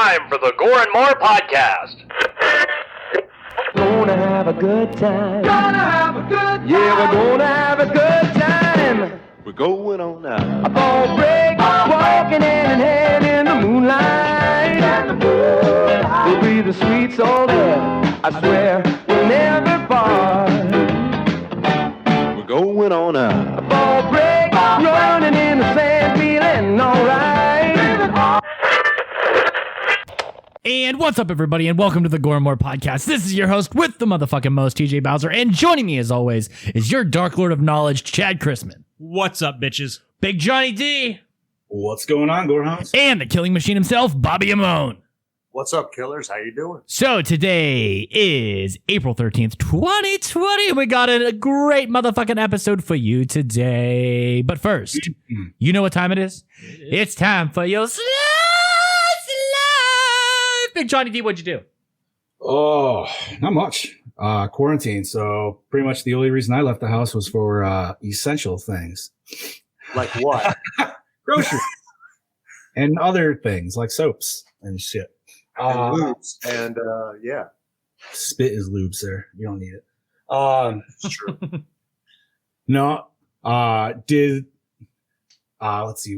time for the Gore N More podcast. Gonna have a good time. Gonna have a good time. Yeah, we're gonna have a good time. We're going on now. A ball break, walking hand in hand in the moonlight. We'll be the sweet soul there. I swear we'll never part. We're going on now. A ball break, running in the sand, feeling alright. And what's up, everybody, and welcome to the Gore N More podcast. This is your host with the motherfucking most, TJ Bowser, and joining me, as always, is your Dark Lord of Knowledge, Chad Chrisman. What's up, bitches? Big Johnny D. What's going on, Gorehouse? And the killing machine himself, Bobby Amone. What's up, killers? How you doing? So today is April 13th, 2020, and we got a great motherfucking episode for you today. But first, you know what time it is? It's time for your Slice Life! Big Johnny D, what'd you do? Oh, not much. Quarantine. So pretty much the only reason I left the house was for essential things. Like what? Groceries. And other things like soaps and shit. And lubes. And yeah. Spit is lube, sir. You don't need it. It's true. No. Let's see.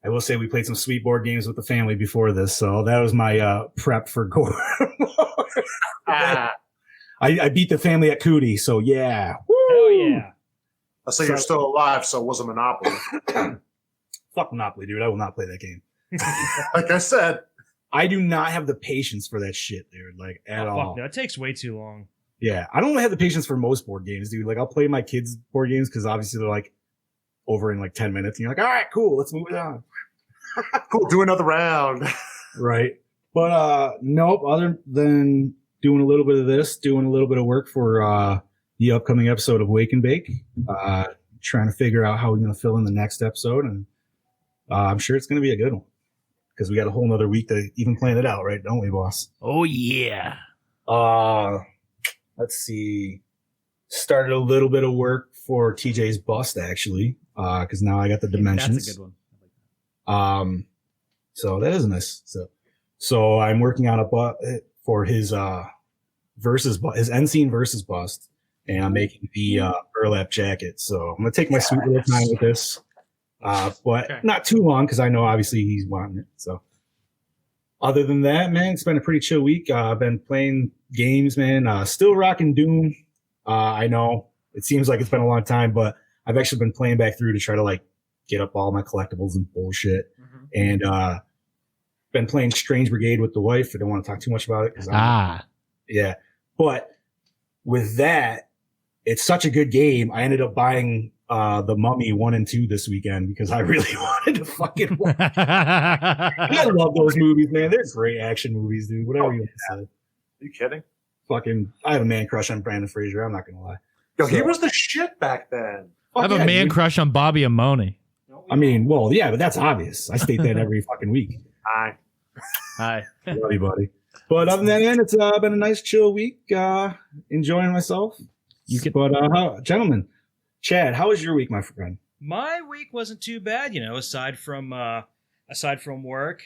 I will say we played some sweet board games with the family before this, so that was my prep for Gore. I beat the family at Cootie, so yeah. Oh yeah. I say you're still alive, so it wasn't Monopoly. Fuck Monopoly, dude. I will not play that game. Like I said. I do not have the patience for that shit, dude. Like, at all. Fuck, no, it takes way too long. Yeah. I don't have the patience for most board games, dude. Like, I'll play my kids' board games because obviously they're like over in like 10 minutes. And you're like, all right, cool. Let's move it on. Cool. Do another round. Right. But, nope. Other than doing a little bit of this, doing a little bit of work for the upcoming episode of Wake and Bake, trying to figure out how we're going to fill in the next episode. And I'm sure it's going to be a good one. Because we got a whole nother week to even plan it out, right? Don't we, boss? Oh yeah. Let's see. Started a little bit of work for TJ's bust, actually, because now I got the dimensions. That's a good one. So that is nice. So I'm working on for his his end scene versus bust, and I'm making the burlap jacket. So I'm gonna take my sweet little time with this. But not too long because I know obviously he's wanting it. So other than that, man, it's been a pretty chill week. I've been playing games, man. Still rocking Doom. I know it seems like it's been a long time, but I've actually been playing back through to try to like get up all my collectibles and bullshit. Mm-hmm. And been playing Strange Brigade with the wife. I don't want to talk too much about it because yeah. But with that, it's such a good game. I ended up buying The Mummy 1 and 2 this weekend because I really wanted to fucking watch. I love those movies, man. They're great action movies, dude. Whatever you want to say. Are you kidding? Fucking, I have a man crush on Brandon Fraser. I'm not gonna lie. Yo, he was the shit back then. I have a man crush on Bobby Amone. I mean, well, yeah, but that's obvious. I state that every fucking week. Hi. Love you, buddy. But other than that, it's been a nice chill week. Enjoying myself. Gentlemen, Chad, how was your week, my friend? My week wasn't too bad, aside from work.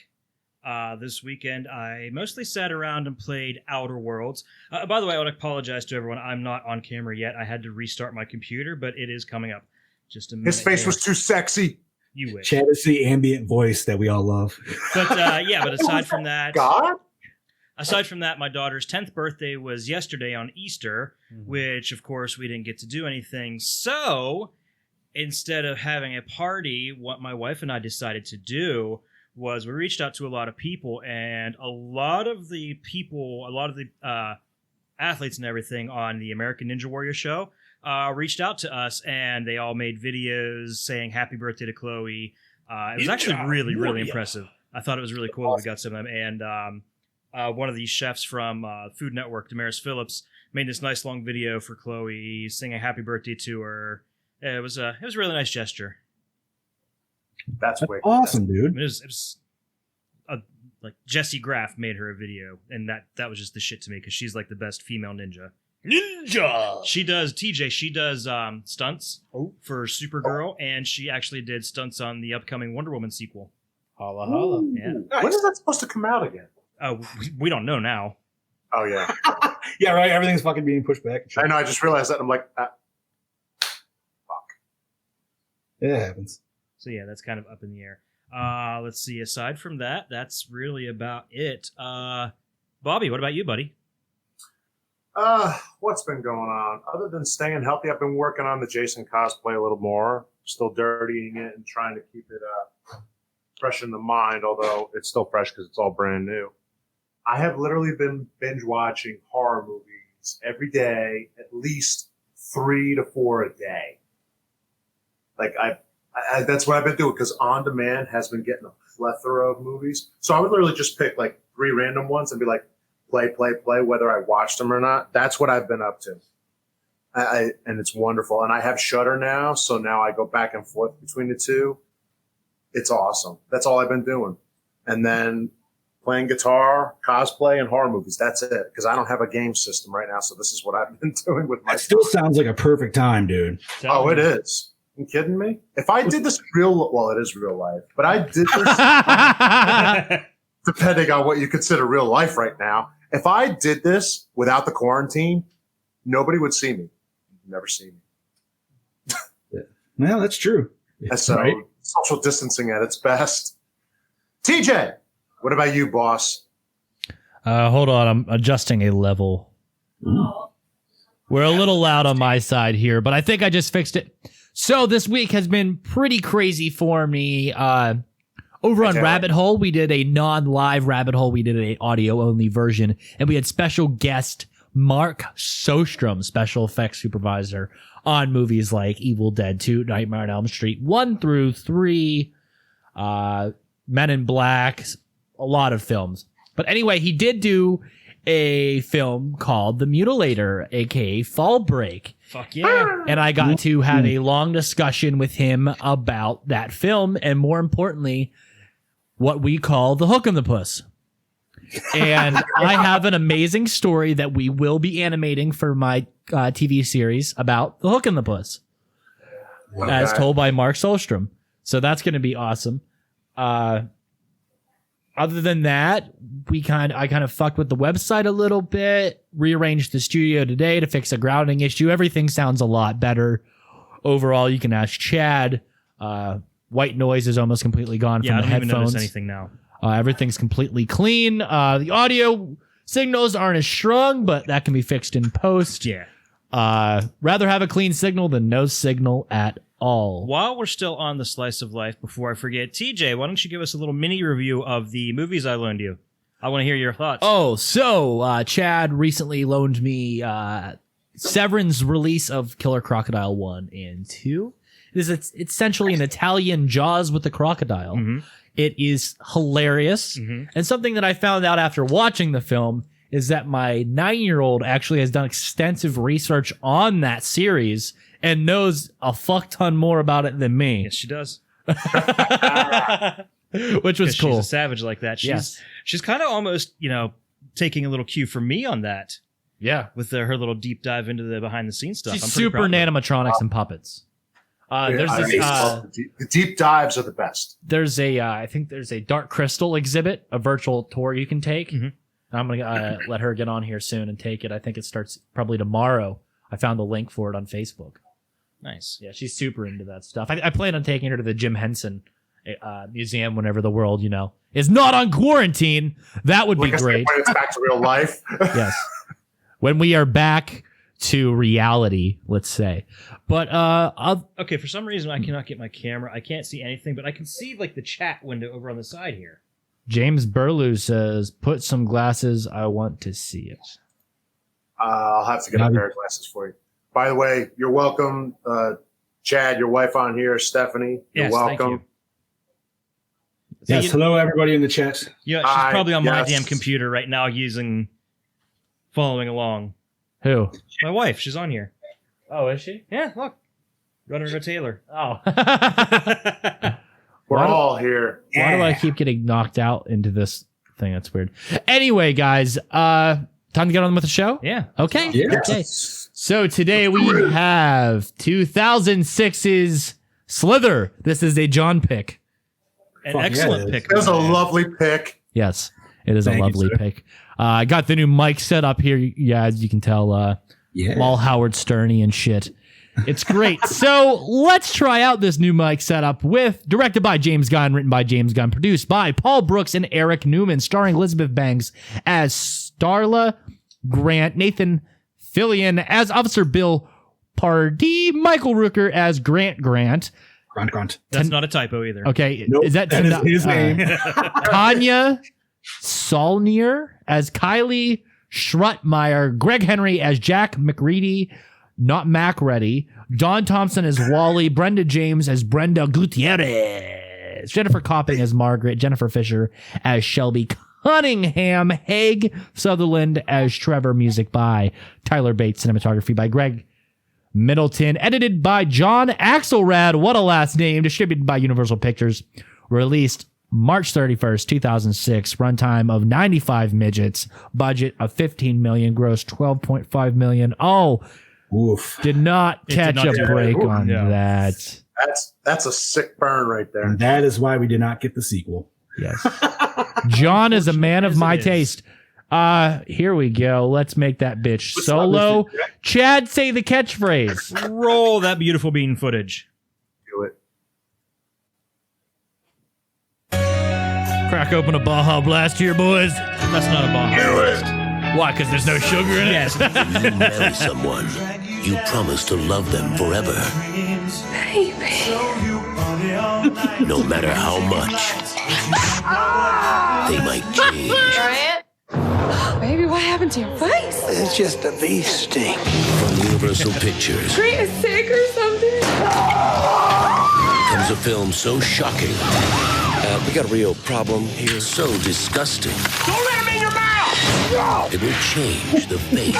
This weekend, I mostly sat around and played Outer Worlds. By the way, I want to apologize to everyone. I'm not on camera yet. I had to restart my computer, but it is coming up. Just a minute. His face was too sexy. You wish. Chad is the ambient voice that we all love. But but aside from that, God? Aside from that, my daughter's 10th birthday was yesterday on Easter, which, of course, we didn't get to do anything. So, instead of having a party, what my wife and I decided to do was we reached out to a lot of people, and a lot of the athletes and everything on the American Ninja Warrior show reached out to us, and they all made videos saying happy birthday to Chloe. It was actually really, really impressive. I thought it was really cool. We got some of them, and one of these chefs from Food Network, Damaris Phillips, made this nice long video for Chloe, singing happy birthday to her. It was a really nice gesture. That's awesome, dude. I mean, it was like Jessie Graff made her a video, and that was just the shit to me because she's like the best female ninja. She does stunts for Supergirl, and she actually did stunts on the upcoming Wonder Woman sequel. Holla, holla. Yeah. When is that supposed to come out again? Oh, we don't know now. Oh, yeah. Yeah, right. Everything's fucking being pushed back. I know. I just realized that. I'm like, fuck. It happens. So yeah, that's kind of up in the air. Let's see. Aside from that, that's really about it. Bobby, what about you, buddy? What's been going on? Other than staying healthy, I've been working on the Jason cosplay a little more. Still dirtying it and trying to keep it fresh in the mind, although it's still fresh because it's all brand new. I have literally been binge watching horror movies every day, at least 3 to 4 a day. Like I that's what I've been doing because On Demand has been getting a plethora of movies. So I would literally just pick like 3 random ones and be like, play, whether I watched them or not. That's what I've been up to. And it's wonderful. And I have Shudder now, so now I go back and forth between the two. It's awesome. That's all I've been doing. And then playing guitar, cosplay, and horror movies. That's it. Because I don't have a game system right now, so this is what I've been doing with my That still sounds like a perfect time, dude. Oh, it is. You kidding me? If I did this well, it is real life. But I did this, depending on what you consider real life right now. If I did this without the quarantine, nobody would see me. You'd never see me. Well, that's true. And so Right? social distancing at its best. TJ, what about you, boss? Hold on, I'm adjusting a level. We're a little loud on my side here, but I think I just fixed it. So this week has been pretty crazy for me. Over on Rabbit Hole, we did a non-live Rabbit Hole. We did an audio-only version, and we had special guest Mark Sostrom, special effects supervisor, on movies like Evil Dead 2, Nightmare on Elm Street 1 through 3, Men in Black, a lot of films. But anyway, he did do a film called The Mutilator, aka Fall Break. Fuck yeah. And I got to have a long discussion with him about that film, and more importantly, what we call the hook and the puss. And I have an amazing story that we will be animating for my TV series about the hook and the puss, as told by Mark Solstrom. So that's going to be awesome. Other than that, I kind of fucked with the website a little bit, rearranged the studio today to fix a grounding issue. Everything sounds a lot better. Overall, you can ask Chad. White noise is almost completely gone from the I don't even headphones. notice anything now. Everything's completely clean. The audio signals aren't as strong, but that can be fixed in post. Yeah. Rather have a clean signal than no signal at all. While we're still on the slice of life, before I forget, TJ, why don't you give us a little mini review of the movies I loaned you? I want to hear your thoughts. Oh, so Chad recently loaned me Severin's release of Killer Crocodile 1 and 2. It is essentially an Italian Jaws with a crocodile. Mm-hmm. It is hilarious. Mm-hmm. And something that I found out after watching the film is that my 9-year-old actually has done extensive research on that series and knows a fuck ton more about it than me. Yes, she does. Which was cool. She's a savage like that. She's kind of almost, taking a little cue from me on that. Yeah. With her little deep dive into the behind the scenes stuff. She's I'm pretty super proud of her. animatronics and puppets. There's the deep dives are the best. There's I think there's a Dark Crystal exhibit, a virtual tour you can take. Mm-hmm. I'm going to let her get on here soon and take it. I think it starts probably tomorrow. I found the link for it on Facebook. Nice. Yeah, she's super into that stuff. I plan on taking her to the Jim Henson museum whenever the world, is not on quarantine. That would be great. When it's back to real life. Yes. When we are back to reality, let's say. But okay, for some reason I cannot get my camera. I can't see anything, but I can see like the chat window over on the side here. James Burlew says, "Put some glasses. I want to see it." I'll have to get a pair of glasses for you. By the way, you're welcome, Chad. Your wife on here, Stephanie. You're welcome. Thank you. Yes, hello everybody in the chat. Yeah, she's probably on my damn computer right now following along. Who? My wife. She's on here. Oh, is she? Yeah, look. Runner to Taylor. Oh. We're all here. Why do I keep getting knocked out into this thing? That's weird. Anyway, guys, time to get on with the show? Yeah. Okay. Yeah. Okay. So today we have 2006's Slither. This is a John pick. An Fuck, excellent yeah, pick. That was a man. lovely pick. Yes, it is Thank a you, lovely sir. pick. I got the new mic set up here. Yeah, as you can tell, Yeah. all Howard Sterny and shit. It's great. So let's try out this new mic setup directed by James Gunn, written by James Gunn, produced by Paul Brooks and Eric Newman, starring Elizabeth Banks as Starla Grant, Nathan Fillion as Officer Bill Pardee, Michael Rooker as Grant. Grunt. That's not a typo either. Okay, Nope, is that is his name. Tanya Saulnier as Kylie Schruttmeyer, Greg Henry as Jack McReady, not Macready, Don Thompson as Wally, Brenda James as Brenda Gutierrez, Jennifer Copping as Margaret, Jennifer Fisher as Shelby Cunningham, Haig Sutherland as Trevor, music by Tyler Bates, cinematography by Greg Middleton, edited by John Axelrad, what a last name, distributed by Universal Pictures, released March 31st, 2006, runtime of 95 midgets, budget of 15 million, gross 12.5 million. Oh, Oof. did not It did catch not a do break that. on Yeah. that. That's a sick burn right there. And that is why we did not get the sequel. Yes. John is a man of As it my is. taste. Here we go. Let's make that bitch What's solo. up, Mr. Chad, say the catchphrase. Roll that beautiful bean footage. Do it. Crack open a Baja Blast here, boys. That's not a bomb. Why? Because there's no sugar in it? Yes. You marry someone, you promise to love them forever. No matter how much they might change. Grant? Baby, what happened to your face? It's just a bee sting. From Universal Pictures Grant is sick or something? comes a film so shocking, We got a real problem here. so disgusting, Don't let him in your mouth! it will change the face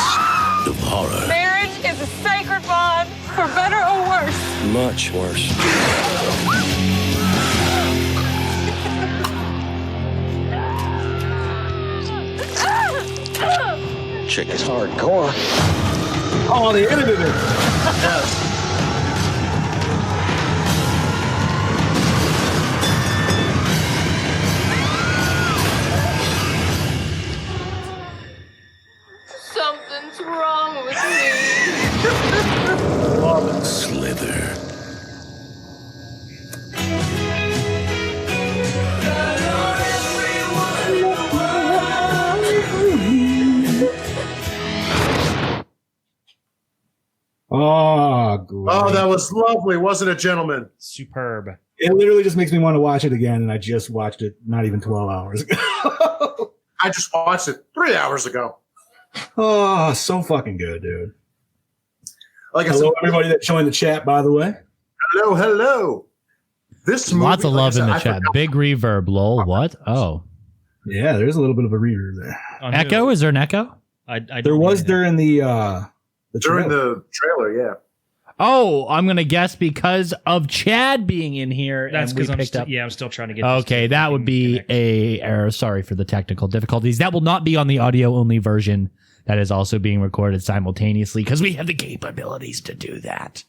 of horror. Marriage is a sacred bond, for better or worse. Much worse. Chick is hardcore. Oh, they edited it. Something's wrong with me. Slither. Oh, great. Oh, that was lovely, wasn't it, gentlemen? Superb. It literally just makes me want to watch it again, and I just watched it not even 12 hours ago. I just watched it 3 hours ago. Oh, so fucking good, dude. Like I said, Hello, everybody that joined the chat, by the way. hello. This movie, Lots of like I love said, in the I chat. forgot- Big reverb, lol. What? Oh. Yeah, there's a little bit of a reverb there. On Echo? who? Is there an echo? I There don't was hear during the during trailer. the trailer, yeah. Oh, I'm going to guess because of Chad being in here. That's and we because I'm picked still, up. I'm still trying to get. Okay, that would be a error. Sorry for the technical difficulties. That will not be on the audio only version. That is also being recorded simultaneously because we have the capabilities to do that.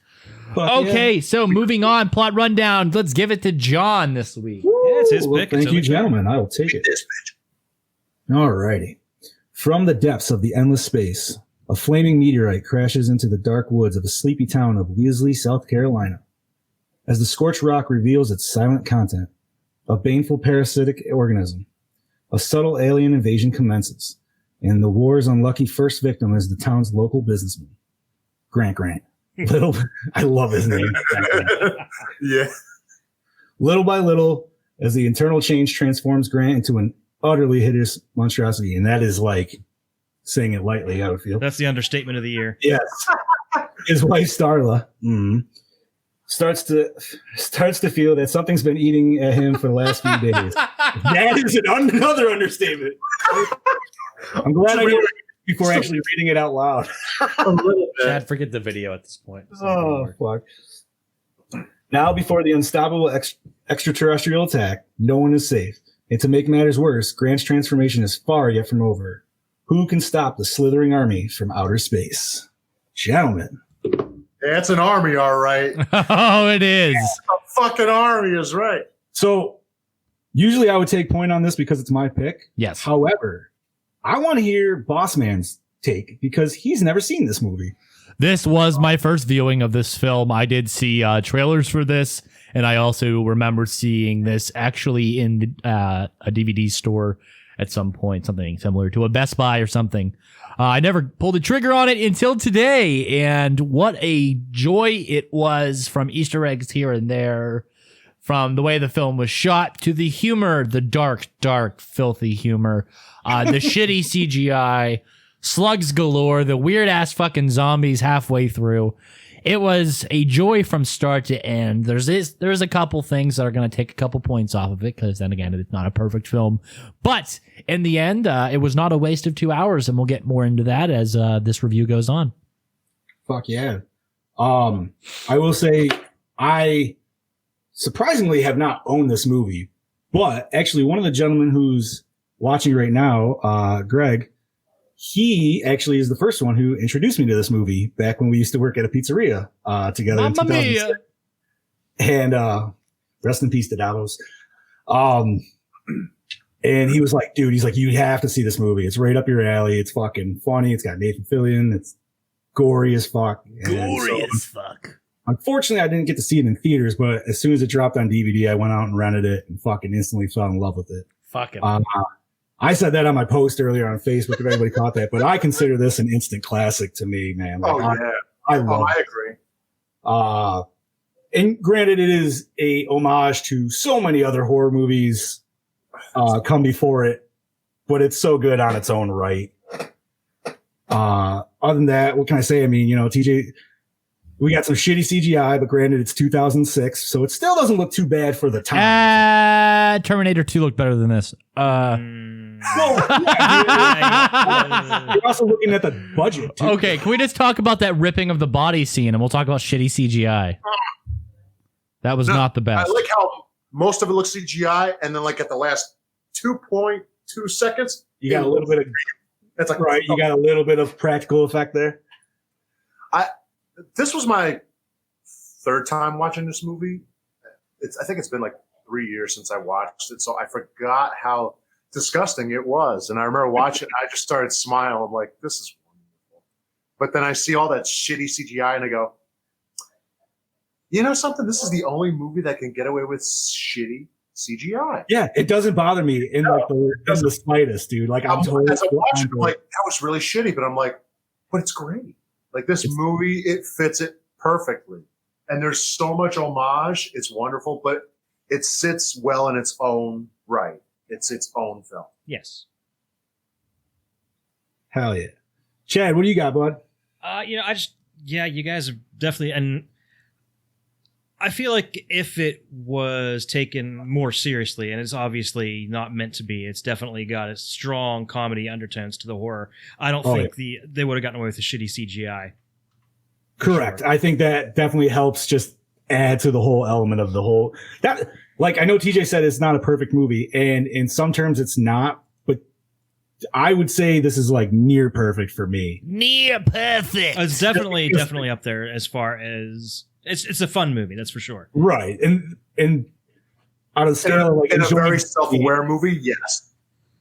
Fuck Okay, so moving on, plot rundown. Let's give it to John this week. yeah. Yeah, it's his Well, pick. Thank It's you, only- gentlemen. I will take it. All righty. From the depths of the endless space, a flaming meteorite crashes into the dark woods of a sleepy town of Weasley, South Carolina. As the scorched rock reveals its silent content, a baneful parasitic organism, a subtle alien invasion commences, and the war's unlucky first victim is the town's local businessman, Grant. Little, I love his name. Yeah. Little by little, as the internal change transforms Grant into an utterly hideous monstrosity, and that is like saying it lightly, I would feel. That's the understatement of the year. Yes. His wife Starla starts to feel that something's been eating at him for the last few days. That is another understatement. I'm glad I did it before actually reading it out loud. A little bit. Chad, forget the video at this point. Oh, fuck. Now, before the unstoppable extraterrestrial attack, no one is safe. And to make matters worse, Grant's transformation is far yet from over. Who can stop the slithering army from outer space? Gentlemen. Yeah, it's an army, all right. Oh, it is. A fucking army is right. So, Usually I would take point on this because it's my pick. Yes. However, I want to hear Boss Man's take because he's never seen this movie. This was my first viewing of this film. I did see trailers for this, and I also remember seeing this actually in a DVD store at some point, something similar to a Best Buy or something. I never pulled the trigger on it until today, and what a joy it was, from Easter eggs here and there, from the way the film was shot to the humor, the dark, filthy humor, the shitty CGI, slugs galore, the weird ass fucking zombies halfway through. It was a joy from start to end. There's a couple things that are going to take a couple points off of it, because then again, it's not a perfect film. But in the end, it was not a waste of 2 hours, and we'll get more into that as this review goes on. Fuck yeah. I will say I surprisingly have not owned this movie, but actually one of the gentlemen who's watching right now, Greg, he actually is the first one who introduced me to this movie back when we used to work at a pizzeria together in 2006. And rest in peace to Davos. And he was like, dude, he's like, you have to see this movie. It's right up your alley. It's fucking funny. It's got Nathan Fillion. It's gory as fuck. As fuck. Unfortunately, I didn't get to see it in theaters, but as soon as it dropped on DVD, I went out and rented it and fucking instantly fell in love with it. Fucking. I said that on my post earlier on Facebook, if anybody caught that, but I consider this an instant classic to me, man. Like, I love it. I agree. And granted, it is a homage to so many other horror movies come before it, but it's so good on its own right. Other than that, what can I say? I mean, TJ, we got some shitty CGI, but granted, it's 2006, so it still doesn't look too bad for the time. Terminator 2 looked better than this. You're also looking at the budget, too. Okay, can we just talk about that ripping of the body scene, and we'll talk about shitty CGI? That was not the best. I like how most of it looks CGI, and then like at the last 2.2 seconds, you got a little bit of. It's like right. You got a little bit of practical effect there. This was my third time watching this movie. I think it's been like 3 years since I watched it, so I forgot how disgusting it was. And I remember watching it, I just started smiling. I'm like, this is wonderful. But then I see all that shitty CGI, and I go, you know something? This is the only movie that can get away with shitty CGI. Yeah, it doesn't bother me in the slightest, dude. Like I'm totally as I watch it, I'm like, that was really shitty, but I'm like, but it's great. Like this movie, it fits it perfectly. And there's so much homage. It's wonderful, but it sits well in its own right. It's its own film. Yes. Hell yeah. Chad, what do you got, bud? You guys are definitely, and I feel like if it was taken more seriously, and it's obviously not meant to be, it's definitely got a strong comedy undertones to the horror. I don't think they would have gotten away with the shitty CGI. Correct. Sure. I think that definitely helps just add to the whole element of the whole. That, like, I know TJ said it's not a perfect movie, and in some terms it's not, but I would say this is like near perfect for me. Near perfect. It's definitely up there as far as. It's a fun movie, that's for sure. Right, and out of the scale of like in a very self-aware movie, yes.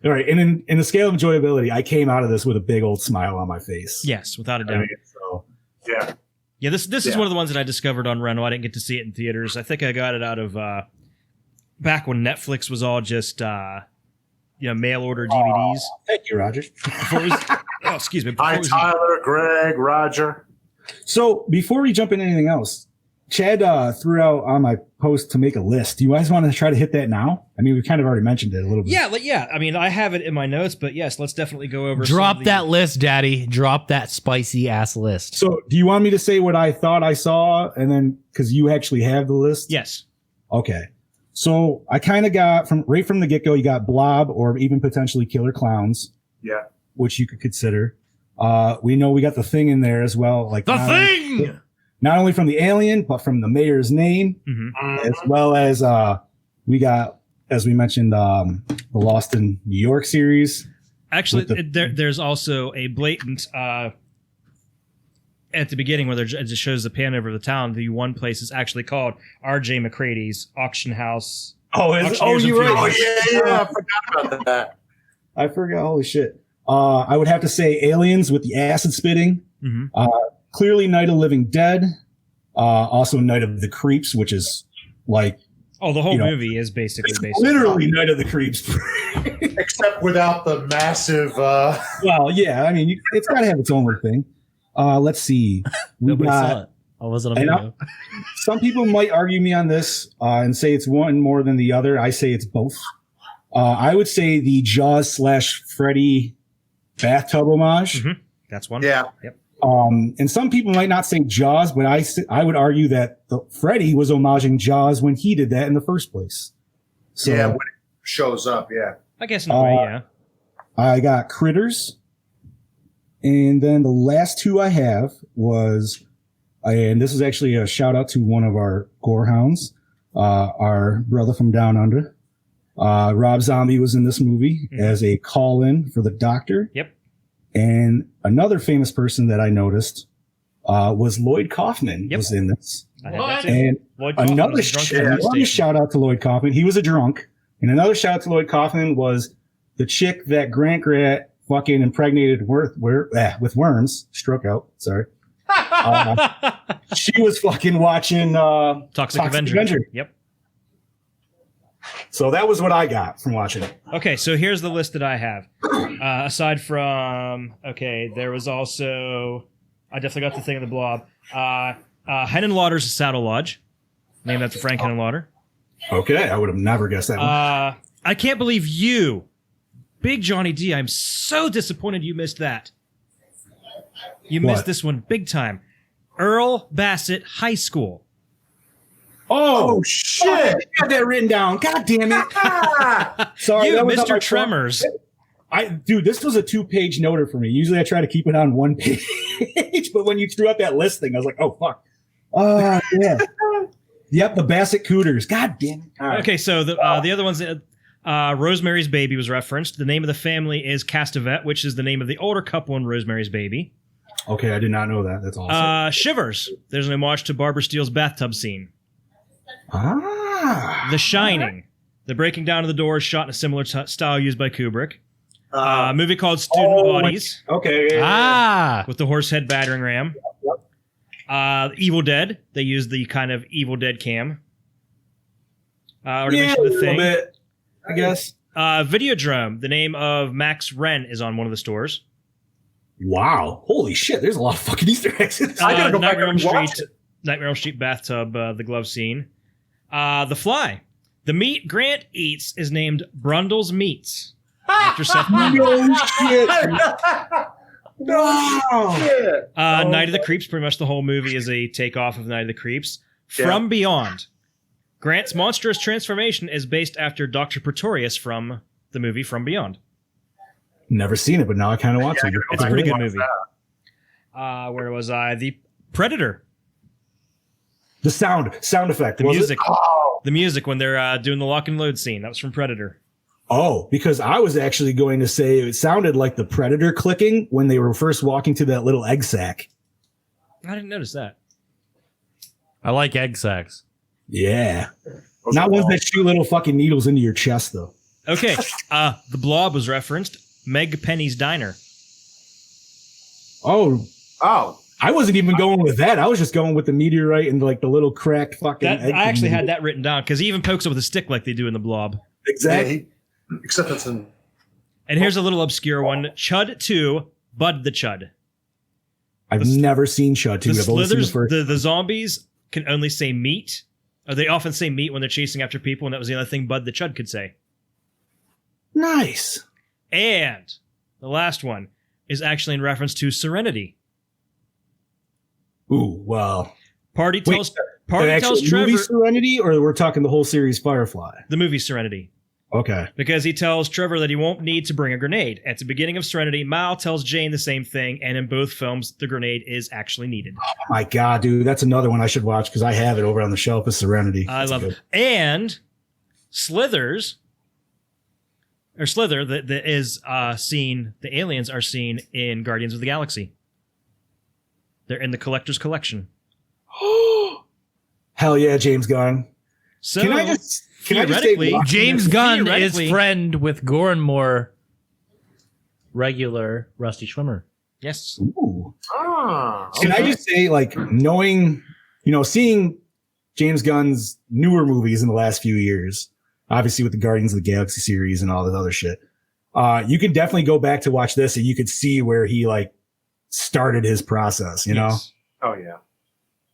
All right, and in the scale of enjoyability, I came out of this with a big old smile on my face. Yes, without a doubt. I mean, so yeah. This is one of the ones that I discovered on Reno. I didn't get to see it in theaters. I think I got it out of back when Netflix was all just mail order DVDs. Thank you, Roger. Excuse me. Hi, Tyler, Greg, Roger. So before we jump into anything else, Chad threw out on my post to make a list. Do you guys want to try to hit that now? I mean, we kind of already mentioned it a little bit. Yeah. I mean, I have it in my notes, but yes, let's definitely go over. Drop that list, Daddy. Drop that spicy ass list. So do you want me to say what I thought I saw, and then because you actually have the list? Yes. Okay. So I kind of got from the get go. You got Blob or even potentially Killer Clowns. Yeah. Which you could consider. We know we got The Thing in there as well. Like The Thing! Not only from the Alien, but from the Mayor's Name, as well as we got, as we mentioned, the Lost in New York series. Actually, there's also a blatant at the beginning where it just shows the pan over the town. The one place is actually called R.J. McCrady's Auction House Oh, you're right. Oh yeah. I forgot about that. I forgot. Holy shit. I would have to say Aliens with the acid spitting. Mm-hmm. Clearly Night of the Living Dead. Also Night of the Creeps, which is like... Oh, the whole movie is basically based literally Night of the Creeps. Except without the massive... Well, yeah. I mean, it's got to have its own little thing. Let's see. Nobody saw it. I wasn't on video. Some people might argue me on this and say it's one more than the other. I say it's both. I would say the Jaws / Freddy bathtub homage. Mm-hmm. That's one. Yeah. Yep. And some people might not say Jaws, but I would argue that Freddy was homaging Jaws when he did that in the first place. So, yeah, when it shows up, yeah. I guess in a way, yeah. I got Critters. And then the last two I have was, and this is actually a shout out to one of our gorehounds, our brother from Down Under. Rob Zombie was in this movie as a call-in for the doctor. Yep. And another famous person that I noticed was Lloyd Kaufman was in this. And another shout out to Lloyd Kaufman. He was a drunk. And another shout out to Lloyd Kaufman was the chick that Grant fucking impregnated with worms. Stroke out. Sorry. She was fucking watching Toxic Avenger. Yep. So that was what I got from watching it. Okay, so here's the list that I have. Aside from, there was also, I definitely got the thing in the blob. Henenlotter's Saddle Lodge, named after Frank Henenlotter. Okay, I would have never guessed that one. I can't believe you, Big Johnny D. I'm so disappointed you missed that. You missed this one big time. Earl Bassett High School. Oh shit! I had that written down. God damn it! Sorry, you, that was Mr. Tremors. Dude, this was a 2-page noter for me. Usually, I try to keep it on 1 page, but when you threw out that listing, I was like, "Oh fuck!" Yeah. Yep, the Bassett Cooters. God damn it! Right. Okay, so the other ones, Rosemary's Baby was referenced. The name of the family is Castevet, which is the name of the older couple in Rosemary's Baby. Okay, I did not know that. That's awesome. Shivers. There's an homage to Barbara Steele's bathtub scene. The Shining. The breaking down of the door is shot in a similar style used by Kubrick. A movie called Student Bodies. Okay. Yeah. With the horse head battering ram. Evil Dead. They used the kind of Evil Dead cam. Already mentioned the thing. A bit, I guess. Videodrome. The name of Max Wren is on one of the stores. Wow. Holy shit. There's a lot of fucking Easter eggs. I gotta go back and watch it. Nightmare on Elm Street bathtub, the glove scene. The Fly. The meat Grant eats is named Brundle's Meats. After Seth Brundle. No shit. Wow. Night of the Creeps. Pretty much the whole movie is a takeoff of Night of the Creeps. From Beyond. Grant's monstrous transformation is based after Dr. Pretorius from the movie From Beyond. Never seen it, but now I kind of want to. It's a pretty good movie. Where was I? The Predator. The sound effect. The music. The music when they're doing the lock and load scene. That was from Predator. Oh, because I was actually going to say it sounded like the Predator clicking when they were first walking to that little egg sack. I didn't notice that. I like egg sacks. Yeah. Not ones that shoot little fucking needles into your chest, though. Okay. The Blob was referenced. Meg Penny's Diner. Oh. I wasn't even going with that. I was just going with the meteorite and like the little cracked fucking egg. I actually had that written down because he even pokes it with a stick like they do in the Blob. Exactly. Except it's in... And here's a little obscure one. Chud 2, Bud the Chud. I've never seen Chud 2. The Slithers, the zombies can only say meat. Or they often say meat when they're chasing after people, and that was the only thing Bud the Chud could say. Nice. And the last one is actually in reference to Serenity. Ooh, well. Party tells Trevor... movie Serenity, or we're talking the whole series Firefly? The movie Serenity. Okay. Because he tells Trevor that he won't need to bring a grenade. At the beginning of Serenity, Mal tells Jane the same thing, and in both films, the grenade is actually needed. Oh my God, dude. That's another one I should watch because I have it over on the shelf of Serenity. I love it. And Slither, that is seen, the aliens are seen in Guardians of the Galaxy. They're in the Collector's Collection. Hell yeah, James Gunn. So, can I just Can I just say Theoretically, James Gunn is Theoretically- friend with Gore N More regular Rusty Schwimmer. Yes. Ooh. Ah, Can I just say, like, knowing, seeing James Gunn's newer movies in the last few years, obviously with the Guardians of the Galaxy series and all that other shit, you can definitely go back to watch this and you could see where he like started his process, you know? Oh yeah.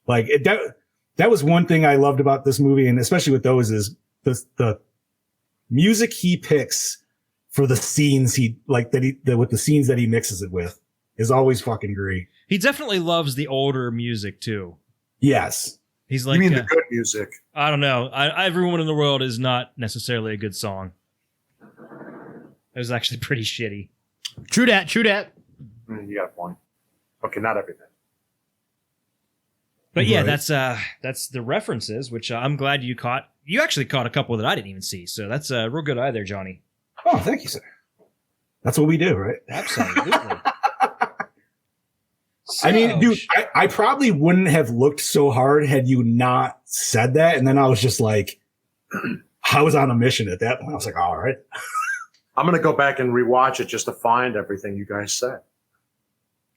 Like that was one thing I loved about this movie, and especially with those, is the music he picks for the scenes with the scenes that he mixes it with is always fucking great. He definitely loves the older music too. Yes. He's like, You mean the good music? I don't know. Everyone in the World is not necessarily a good song. It was actually pretty shitty. True dat. You got a point. Okay, not everything. But yeah, Right. that's the references, which I'm glad you caught. You actually caught a couple that I didn't even see, so that's a real good eye there, Johnny. Oh, thank you, sir. That's what we do, right? Absolutely. I mean, dude, I probably wouldn't have looked so hard had you not said that. And then I was just like, I was on a mission at that point. I was like, all right. I'm gonna go back and rewatch it just to find everything you guys said.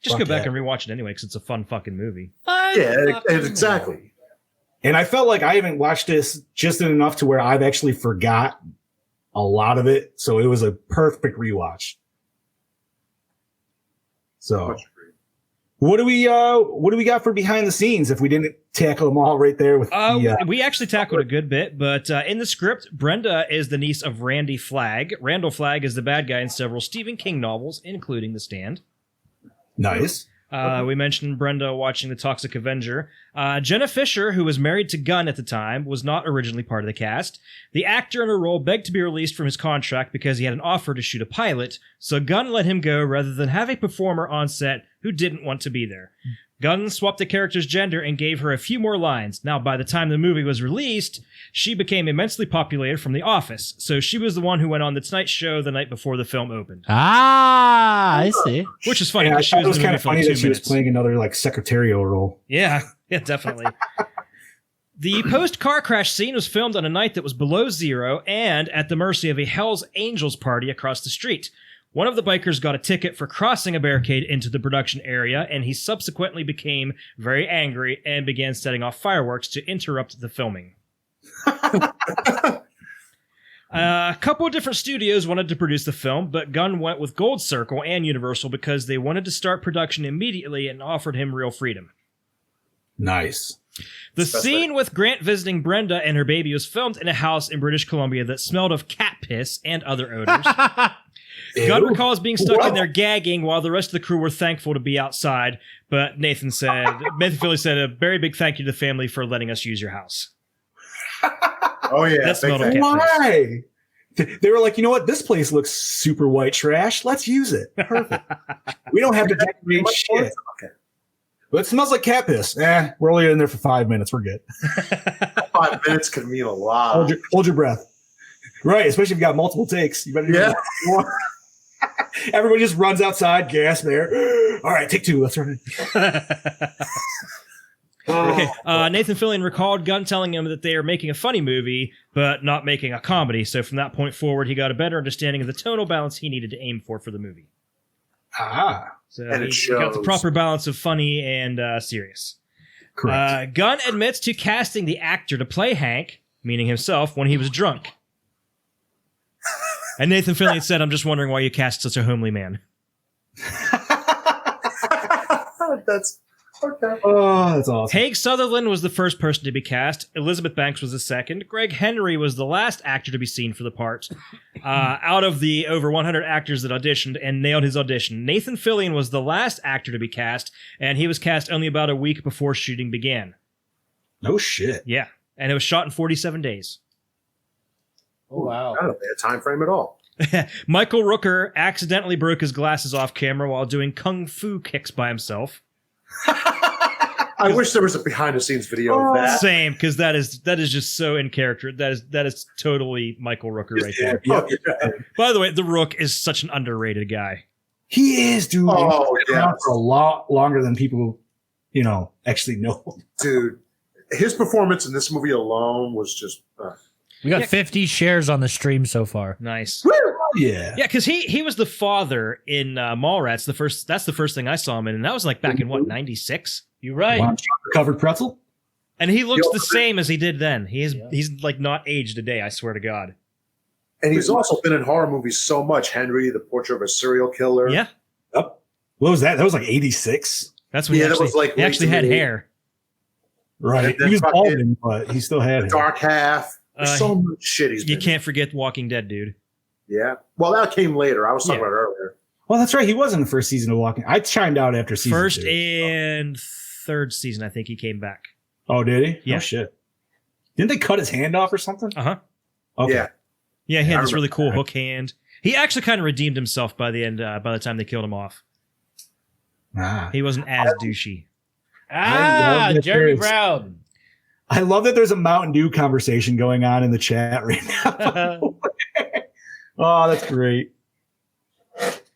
Just Fuck go back yeah. and rewatch it anyway, because it's a fun fucking movie. Yeah, exactly. And I felt like I haven't watched this just enough to where I've actually forgot a lot of it. So it was a perfect rewatch. So Much agreed. what do we got for behind the scenes if we didn't tackle them all right there with We actually tackled a good bit, but in the script, Brenda is the niece of Randy Flagg. Randall Flagg is the bad guy in several Stephen King novels, including The Stand. Nice. We mentioned Brenda watching The Toxic Avenger. Jenna Fisher, who was married to Gunn at the time, was not originally part of the cast. The actor in her role begged to be released from his contract because he had an offer to shoot a pilot, so Gunn let him go rather than have a performer on set who didn't want to be there. Gunn swapped the character's gender and gave her a few more lines. Now, by the time the movie was released, she became immensely popular from The Office, so she was the one who went on The Tonight Show the night before the film opened. I see. Which is funny Yeah, I because she thought it was was in the kind movie of for like funny 2 that she was minutes. playing another like secretarial role. Yeah, definitely. The post-car crash scene was filmed on a night that was below zero and at the mercy of a Hell's Angels party across the street. One of the bikers got a ticket for crossing a barricade into the production area, and he subsequently became very angry and began setting off fireworks to interrupt the filming. A couple of different studios wanted to produce the film, but Gunn went with Gold Circle and Universal because they wanted to start production immediately and offered him real freedom. Nice. The scene with Grant visiting Brenda and her baby was filmed in a house in British Columbia that smelled of cat piss and other odors. Gunn recalls being stuck in there gagging while the rest of the crew were thankful to be outside, but Nathan Philly said a very big thank you to the family for letting us use your house. Oh yeah, That smelled of big cat fan. Why? They were like, you know what? This place looks super white trash. Let's use it. Perfect. We don't have to decorate shit. Okay. But it smells like cat piss. We're only in there for 5 minutes. We're good. 5 minutes could mean a lot. Hold your breath. Right, especially if you got multiple takes. You better do more. Everybody just runs outside, gas there. All right, take 2. Let's run it. Okay, Nathan Fillion recalled Gunn telling him that they are making a funny movie, but not making a comedy. So from that point forward, he got a better understanding of the tonal balance he needed to aim for the movie. So And it he got the shows. proper balance of funny and serious. Correct. Gunn admits to casting the actor to play Hank, meaning himself, when he was drunk. And Nathan Fillion said, "I'm just wondering why you cast such a homely man." That's okay. Oh, that's awesome. Haig Sutherland was the first person to be cast. Elizabeth Banks was the second. Greg Henry was the last actor to be seen for the part. Out of the over 100 actors that auditioned and nailed his audition, Nathan Fillion was the last actor to be cast, and he was cast only about a week before shooting began. No shit. Yeah, and it was shot in 47 days. Oh wow! Not a bad time frame at all. Michael Rooker accidentally broke his glasses off camera while doing kung fu kicks by himself. I wish there was a behind the scenes video of that. Same, because that is just so in character. That is totally Michael Rooker right there. Yeah. By the way, the Rook is such an underrated guy. He is, dude. Oh, He's been around for a lot longer than people, actually know. Dude, his performance in this movie alone was just We got 50 shares on the stream so far. Nice. Yeah. Yeah, because he was the father in Mallrats. That's the first thing I saw him in, and that was like back in what, 96? You're right. Covered pretzel. And he looks the same as he did then. He's like not aged a day. I swear to God. And he's also been in horror movies so much. Henry, The Portrait of a Serial Killer. Yeah. Yep. What was that? That was like 86. That's when he actually had hair. Right. He was balding, but he still had hair. Dark Half. There's so much shit he's been You can't forget Walking Dead, dude. Yeah. Well, that came later. I was talking about it earlier. Well, that's right. He was in the first season of Walking. I chimed out after season First 2. and third season, I think he came back. Oh, did he? Yeah. Oh, shit. Didn't they cut his hand off or something? Uh-huh. Okay. Yeah. Yeah, he had this really cool hook hand. He actually kind of redeemed himself by the end, by the time they killed him off. He wasn't as douchey. Jeremy Brown. I love that there's a Mountain Dew conversation going on in the chat right now. Oh, that's great.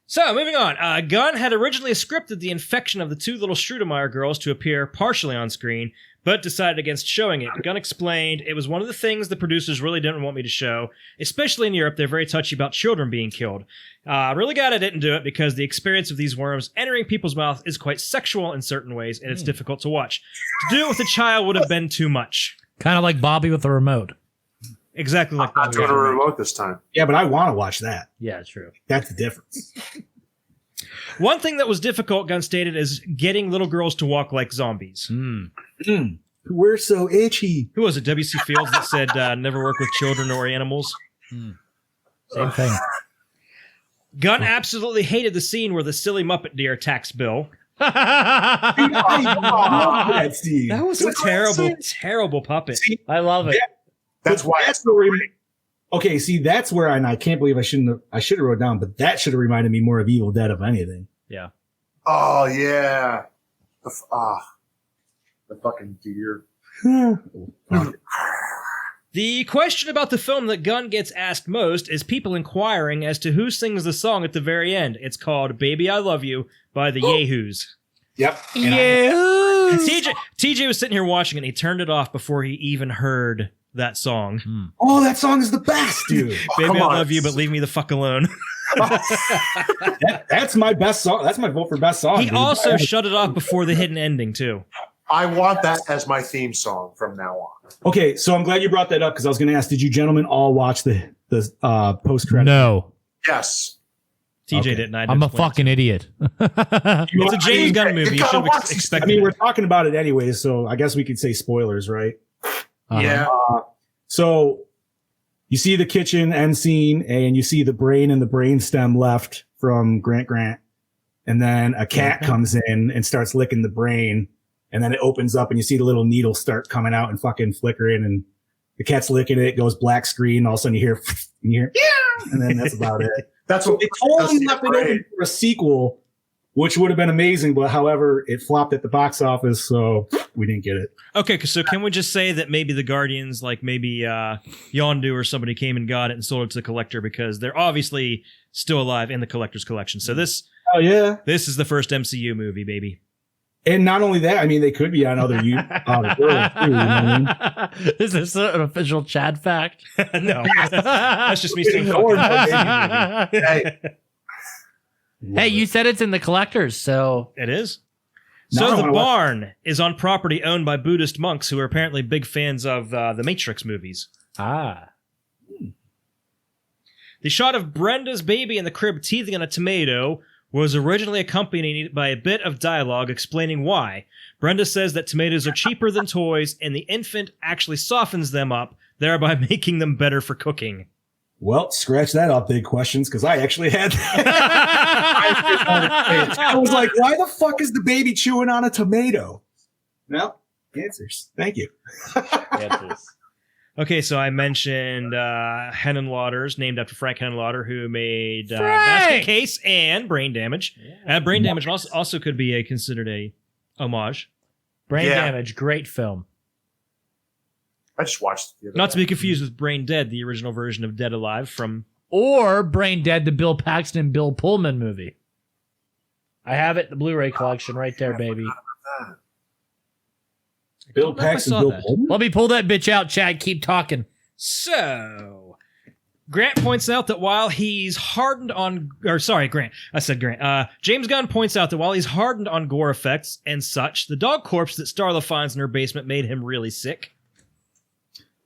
So, moving on. Gunn had originally scripted the infection of the two little Strudemeyer girls to appear partially on screen, but decided against showing it. Gunn explained, "It was one of the things the producers really didn't want me to show. Especially in Europe, they're very touchy about children being killed. Really glad I didn't do it because the experience of these worms entering people's mouth is quite sexual in certain ways, and it's difficult to watch. To do it with a child would have been too much." Kind of like Bobby with the remote. Exactly like I'm not doing a remote this time. Yeah, but I want to watch that. Yeah, true. That's the difference. One thing that was difficult, Gunn stated, is getting little girls to walk like zombies. We're so itchy. Who was it? W.C. Fields that said, never work with children or animals? Same thing. Gunn absolutely hated the scene where the silly Muppet deer attacks Bill. That scene. That was a terrible puppet. I love it. That's why. Okay, see, that's where I can't believe I should have wrote down, but that should have reminded me more of Evil Dead of anything. Yeah. Oh, yeah. The fucking deer. The question about the film that Gunn gets asked most is people inquiring as to who sings the song at the very end. It's called Baby I Love You by the Yahoos. Yep. TJ was sitting here watching it and he turned it off before he even heard that song. Oh, that song is the best, dude. Baby I Love You, but leave me the fuck alone. That's my best song. That's my vote for best song. He also shut it off before the hidden ending, too. I want that as my theme song from now on. Okay, so I'm glad you brought that up because I was going to ask, did you gentlemen all watch the post-credit? No. Yes. TJ didn't. I'm a fucking idiot. It's a James Gunn movie. You should have expected I mean, we're talking about it anyway, so I guess we could say spoilers, right? Yeah. So you see the kitchen end scene and you see the brain and the brain stem left from Grant. And then a cat comes in and starts licking the brain. And then it opens up and you see the little needle start coming out and fucking flickering. And the cat's licking it, goes black screen. All of a sudden you hear, yeah. And then that's about it. That's what they totally left it open for a sequel, which would have been amazing. But however, it flopped at the box office. So we didn't get it. Okay, so can we just say that maybe the Guardians, like maybe Yondu or somebody came and got it and sold it to the collector because they're obviously still alive in the collector's collection. So this is the first MCU movie, baby. And not only that, I mean, they could be on other worlds too. You know what I mean? Is this an official Chad fact? No, that's just me saying. Hey, you said it's in the collectors, so it is. No, So the barn is on property owned by Buddhist monks who are apparently big fans of the Matrix movies. The shot of Brenda's baby in the crib teething on a tomato was originally accompanied by a bit of dialogue explaining why. Brenda says that tomatoes are cheaper than toys, and the infant actually softens them up, thereby making them better for cooking. Well, scratch that up, big questions, because I actually had that. I was like, why the fuck is the baby chewing on a tomato? Well, answers. Thank you. Okay, so I mentioned Henenlotters, named after Frank Henenlotter, who made Basket Case and Brain Damage. Brain Damage also could be considered a homage. Brain Damage, great film. I just watched it the other Not to be confused with Brain Dead, the original version of Dead Alive from... Or Brain Dead, the Bill Paxton and Bill Pullman movie. I have it, the Blu-ray collection right there, baby. Bill Paxton, Bill Pullman? Let me pull that bitch out, Chad. Keep talking. So, Grant points out that while he's hardened on... Or, sorry, Grant. I said Grant. James Gunn points out that while he's hardened on gore effects and such, the dog corpse that Starla finds in her basement made him really sick.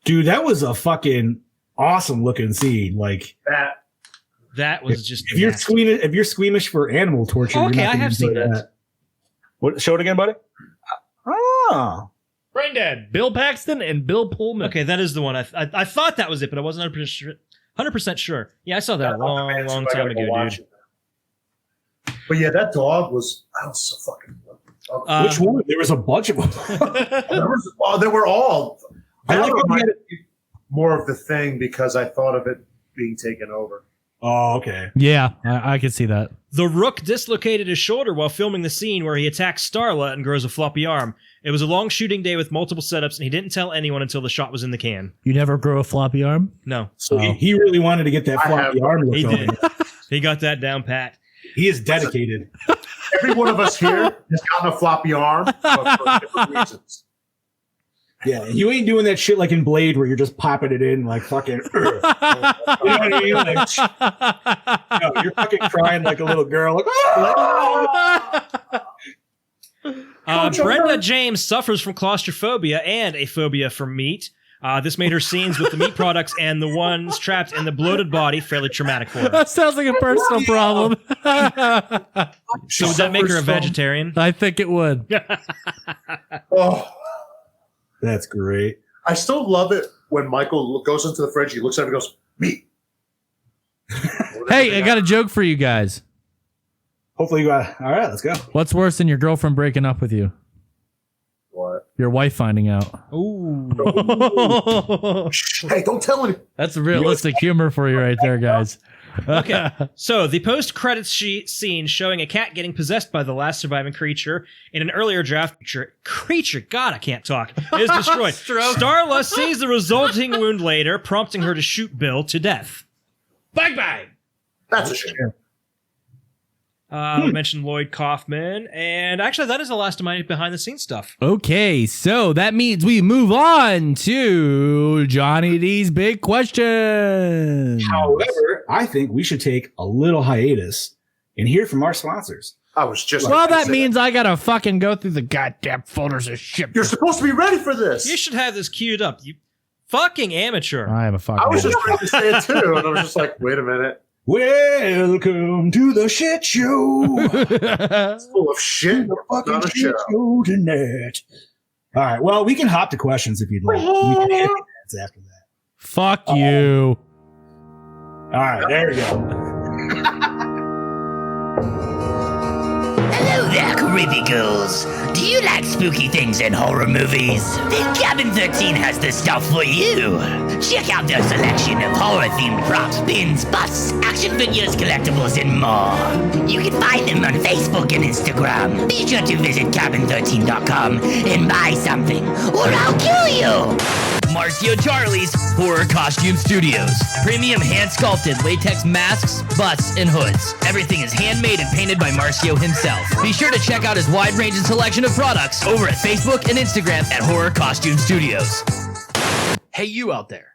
Dude, that was a fucking awesome looking scene. Like that was just... If you're squeamish for animal torture... Okay, I have seen that. What? Show it again, buddy? Oh. Brain Dead. Bill Paxton and Bill Pullman. Okay, that is the one. I thought that was it, but I wasn't 100% sure. Yeah, I saw that a long time ago, dude. But yeah, that dog was so fucking... Which one? There was a bunch of them. They were all... I like more of the thing because I thought of it being taken over. Oh, okay. Yeah, I could see that. The Rook dislocated his shoulder while filming the scene where he attacks Starla and grows a floppy arm. It was a long shooting day with multiple setups, and he didn't tell anyone until the shot was in the can. You never grow a floppy arm? No. So he really wanted to get that floppy arm. He did. He got that down pat. He is dedicated. Every one of us here has gotten a floppy arm for different reasons. Yeah, you ain't doing that shit like in Blade where you're just popping it in like fucking. You know what I mean? Like, no, you're fucking crying like a little girl. Like, Brenda James suffers from claustrophobia and a phobia from meat. This made her scenes with the meat products and the ones trapped in the bloated body fairly traumatic for her. That sounds like a personal problem. So would that make her a vegetarian? I think it would. Oh. That's great. I still love it when Michael goes into the fridge, he looks at it and goes, meat. Hey, I got a joke for you guys. Hopefully you got... All right, let's go. What's worse than your girlfriend breaking up with you? What? Your wife finding out. Ooh. Hey, don't tell anyone. That's realistic humor for you right there, guys. Okay, so the post-credits scene showing a cat getting possessed by the last surviving creature in an earlier draft creature, God, I can't talk, is destroyed. Starla sees the resulting wound later, prompting her to shoot Bill to death. Bang, bang! That's a shame. I mentioned Lloyd Kaufman, and actually that is the last of my behind-the-scenes stuff. Okay, so that means we move on to Johnny D's big question. However, I think we should take a little hiatus and hear from our sponsors. I was just... Well, that means I gotta fucking go through the goddamn folders of shit. You're supposed to be ready for this. You should have this queued up, you fucking amateur. I am a fucking I was amateur. just ready to say it too, and I was just like, wait a minute. Welcome to the shit show. It's full of shit. The fucking Not a shit show tonight. All right. Well, we can hop to questions if you'd like. We can hit the ads after that. Fuck you. All right. There we go. Hello there, creepy ghouls. Do you like spooky things and horror movies? Then Cabin 13 has the stuff for you. Check out their selection of horror-themed props, pins, busts, action figures, collectibles, and more. You can find them on Facebook and Instagram. Be sure to visit cabin13.com and buy something, or I'll kill you. Marcio Charlie's Horror Costume Studios. Premium hand-sculpted latex masks, busts, and hoods. Everything is handmade and painted by Marcio himself. Be sure to check out his wide range and selection of products over at Facebook and Instagram at Horror Costume Studios. Hey, you out there.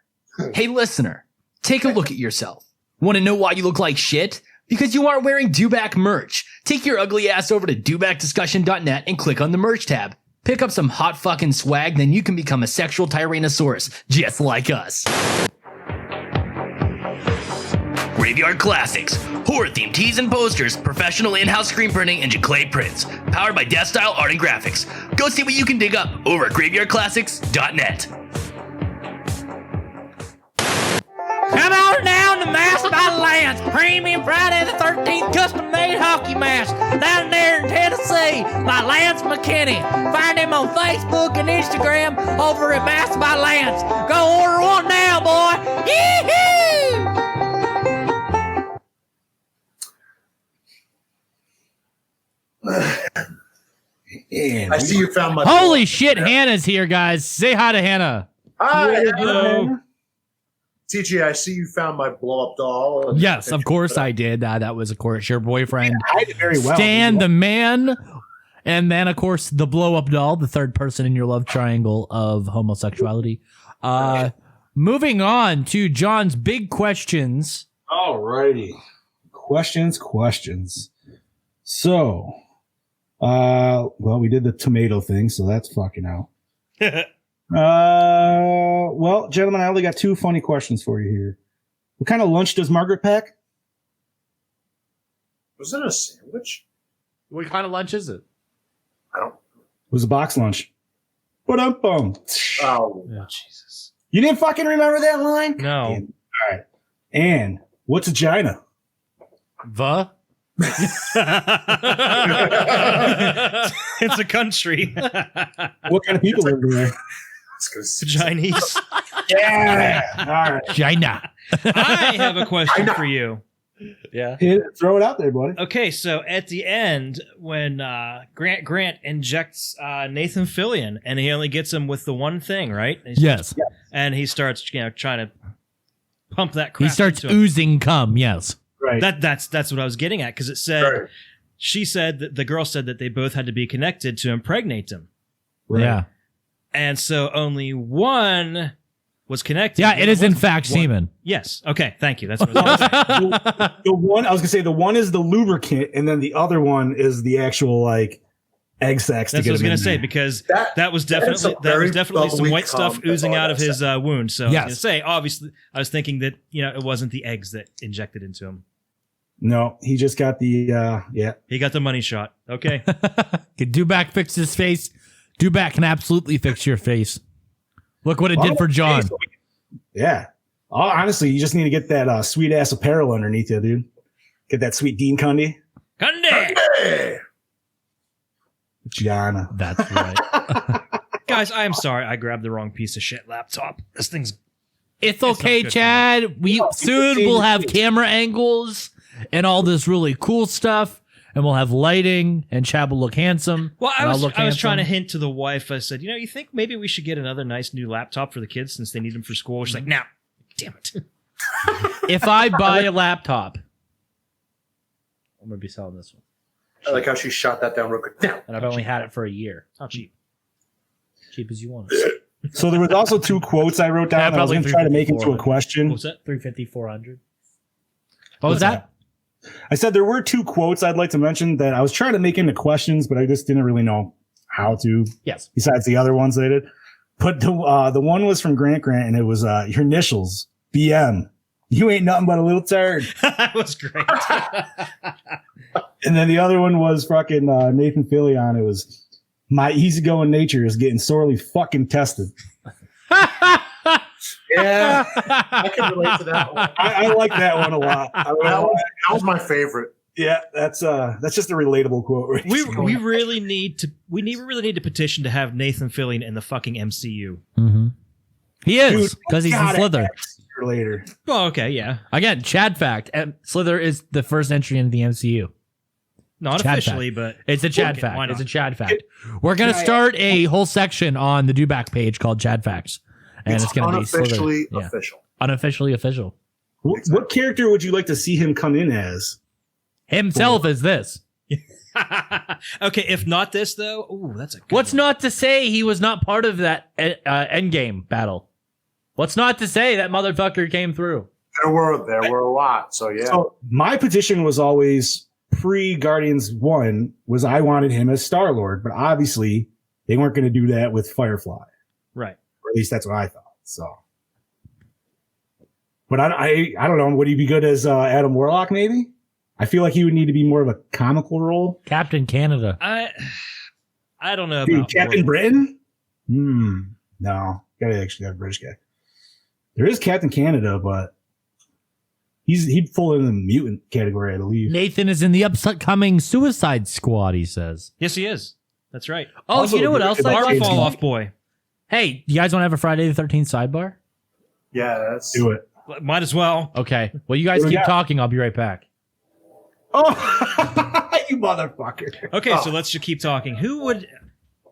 Hey, listener. Take a look at yourself. Want to know why you look like shit? Because you aren't wearing Dewback merch. Take your ugly ass over to dewbackdiscussion.net and click on the merch tab. Pick up some hot fucking swag, then you can become a sexual Tyrannosaurus, just like us. Graveyard Classics. Horror-themed tees and posters, professional in-house screen printing, and Jaclay prints. Powered by Death Style Art and Graphics. Go see what you can dig up over at graveyardclassics.net. Come on down to Masked by Lance, premium Friday the 13th custom-made hockey mask down there in Tennessee by Lance McKinney. Find him on Facebook and Instagram over at Masked by Lance. Go order one now, boy. Yee-hoo! I see you found my... Holy shit, Hannah's here, guys. Say hi to Hannah. Hi, Hello. TJ, I see you found my blow-up doll. Yes, of course I did. That was, of course, your boyfriend. I did very well. Stan the man. And then, of course, the blow-up doll, the third person in your love triangle of homosexuality. moving on to John's big questions. Alrighty. Questions. So, well, we did the tomato thing, so that's fucking out. Well, gentlemen, I only got 2 funny questions for you here. What kind of lunch does Margaret pack? Was it a sandwich? What kind of lunch is it? I don't. It was a box lunch. Ba-dum-bum. Oh, Jesus. You didn't fucking remember that line? No. All right. And what's a gina? The? It's a country. What kind of people live there? Chinese. Yeah. All right. China. I have a question for you. Yeah. Throw it out there, buddy. Okay, so at the end, when Grant injects Nathan Fillion, and he only gets him with the one thing, right? Yes. And he starts, trying to pump that crap. He starts into him. oozing cum, yes. Right. That's what I was getting at, because it said, Right. she said that the girl said that they both had to be connected to impregnate him. Right. Yeah. And so only one was connected. Yeah, The it other is in wasn't. fact One- semen. Yes. Okay, thank you. That's what I was going to say. The one I was gonna say, the one is the lubricant, and then the other one is the actual like egg sacs. That's to what I was get going going to say, because that was that is a definitely very some bubbly white stuff cum. That's oozing all I out of gotta his say. wound. So I Yes. was going to say, obviously, I was thinking that it wasn't the eggs that injected into him. No, he just got the yeah. He got the money shot. Okay. Can Dubac fix his face? Dubac can absolutely fix your face. Look what it did for John. Yeah. Oh, honestly, you just need to get that sweet ass apparel underneath you, dude. Get that sweet Dean Cundy. Cundy! Gianna. That's right. Guys, I am sorry. I grabbed the wrong piece of shit laptop. This thing's... It's okay, not good Chad. We soon will have camera angles and all this really cool stuff, and we'll have lighting, and Chad will look handsome. Well, I and I'll was look trying to handsome. hint to the wife. I said, you think maybe we should get another nice new laptop for the kids since they need them for school? She's like, no. Damn it. If I buy a laptop, I'm going to be selling this one. I like how she shot that down real quick. Now. And I've only had it for a year. How cheap? Cheap as you want it. So there was also 2 quotes I wrote down. Yeah, that I was probably going to try to make into a 350, question. What was that? 350, 400. What was that? I said there were 2 quotes I'd like to mention that I was trying to make into questions, but I just didn't really know how to. Yes. Besides the other ones they did. But the one was from Grant, and it was your initials, BM. You ain't nothing but a little turd. That was great. And then the other one was fucking Nathan Fillion. It was, my easygoing nature is getting sorely fucking tested. Yeah, I can relate to that one. I like that one a lot. That was my favorite. Yeah, that's just a relatable quote. Right? We really need to petition to have Nathan Fillion in the fucking MCU. Mm-hmm. He is, Dude, because he's in gotta Slither. ask you later. Oh, okay, yeah. Again, Chad fact. Slither is the first entry into the MCU. Not Chad officially, fact. but It's a Chad Okay, fact. why not? It's a Chad fact. We're going to start a whole section on the Dubac page called Chad Facts. And it's going to be Slither. unofficially Yeah. official. Unofficially official. What character would you like to see him come in as? Himself is this. okay, if not this though, ooh, that's a good What's one. not to say he was not part of that Endgame battle? What's not to say that motherfucker came through? There were a lot. So yeah. So my petition was always pre-Guardians 1 was I wanted him as Star-Lord, but obviously they weren't going to do that with Firefly. Right. Or at least that's what I thought. So, but I don't know. Would he be good as Adam Warlock? Maybe. I feel like he would need to be more of a comical role. Captain Canada. I don't know Dude, about Captain Britain. No, gotta actually got a British guy. There is Captain Canada, but he'd fall in the mutant category, I believe. Nathan is in the upcoming Suicide Squad, he says. Yes, he is. That's right. Oh, Also, you know what else I Bar like? fall off boy. Hey, you guys want to have a Friday the 13th sidebar? Yeah, that's Do it. Might as well. Okay. Well, you guys What do we keep got? talking. I'll be right back. Oh, you motherfucker. Okay, so let's just keep talking. Who would?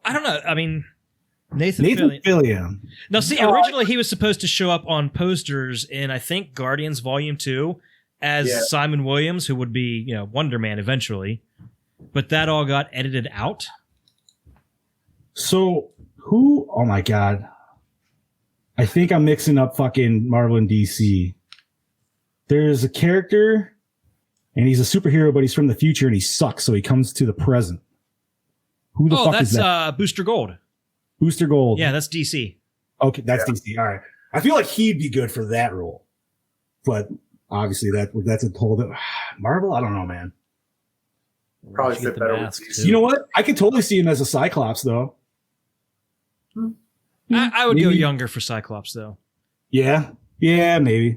I don't know. I mean, Nathan Fillion. Fillion. Now, see, originally he was supposed to show up on posters in, I think, Guardians Volume 2 as Simon Williams, who would be, Wonder Man eventually. But that all got edited out. So who? Oh my god. I think I'm mixing up fucking Marvel and DC. There's a character, and he's a superhero, but he's from the future, and he sucks, so he comes to the present. Who the fuck is that? That's Booster Gold. Booster Gold. Yeah, that's DC. Okay, that's DC. All right. I feel like he'd be good for that role. But obviously that's a whole Marvel, I don't know, man. Probably fit better with DC. You know what? I could totally see him as a Cyclops, though. I would go Maybe. younger for Cyclops, though. Yeah. Yeah, maybe.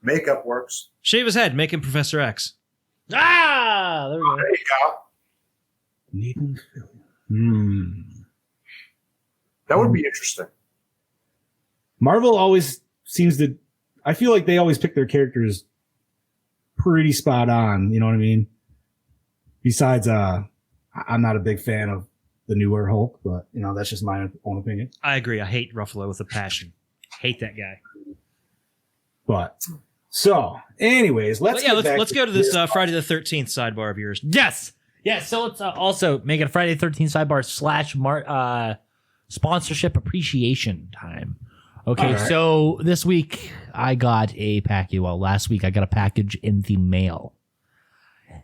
Makeup works. Shave his head, make him Professor X. Ah, there we go. There you go. Nathan Fillion. That would be interesting. Marvel always seems to. I feel like they always pick their characters pretty spot on. You know what I mean? Besides, I'm not a big fan of the newer Hulk, but that's just my own opinion. I agree. I hate Ruffalo with a passion. Hate that guy. But so, anyways, let's go to this Friday the 13th sidebar of yours. Yes. Yeah, so let's also make it a Friday the 13th sidebar / sponsorship appreciation time. Okay, right. So this week I got a package. Well, last week I got a package in the mail.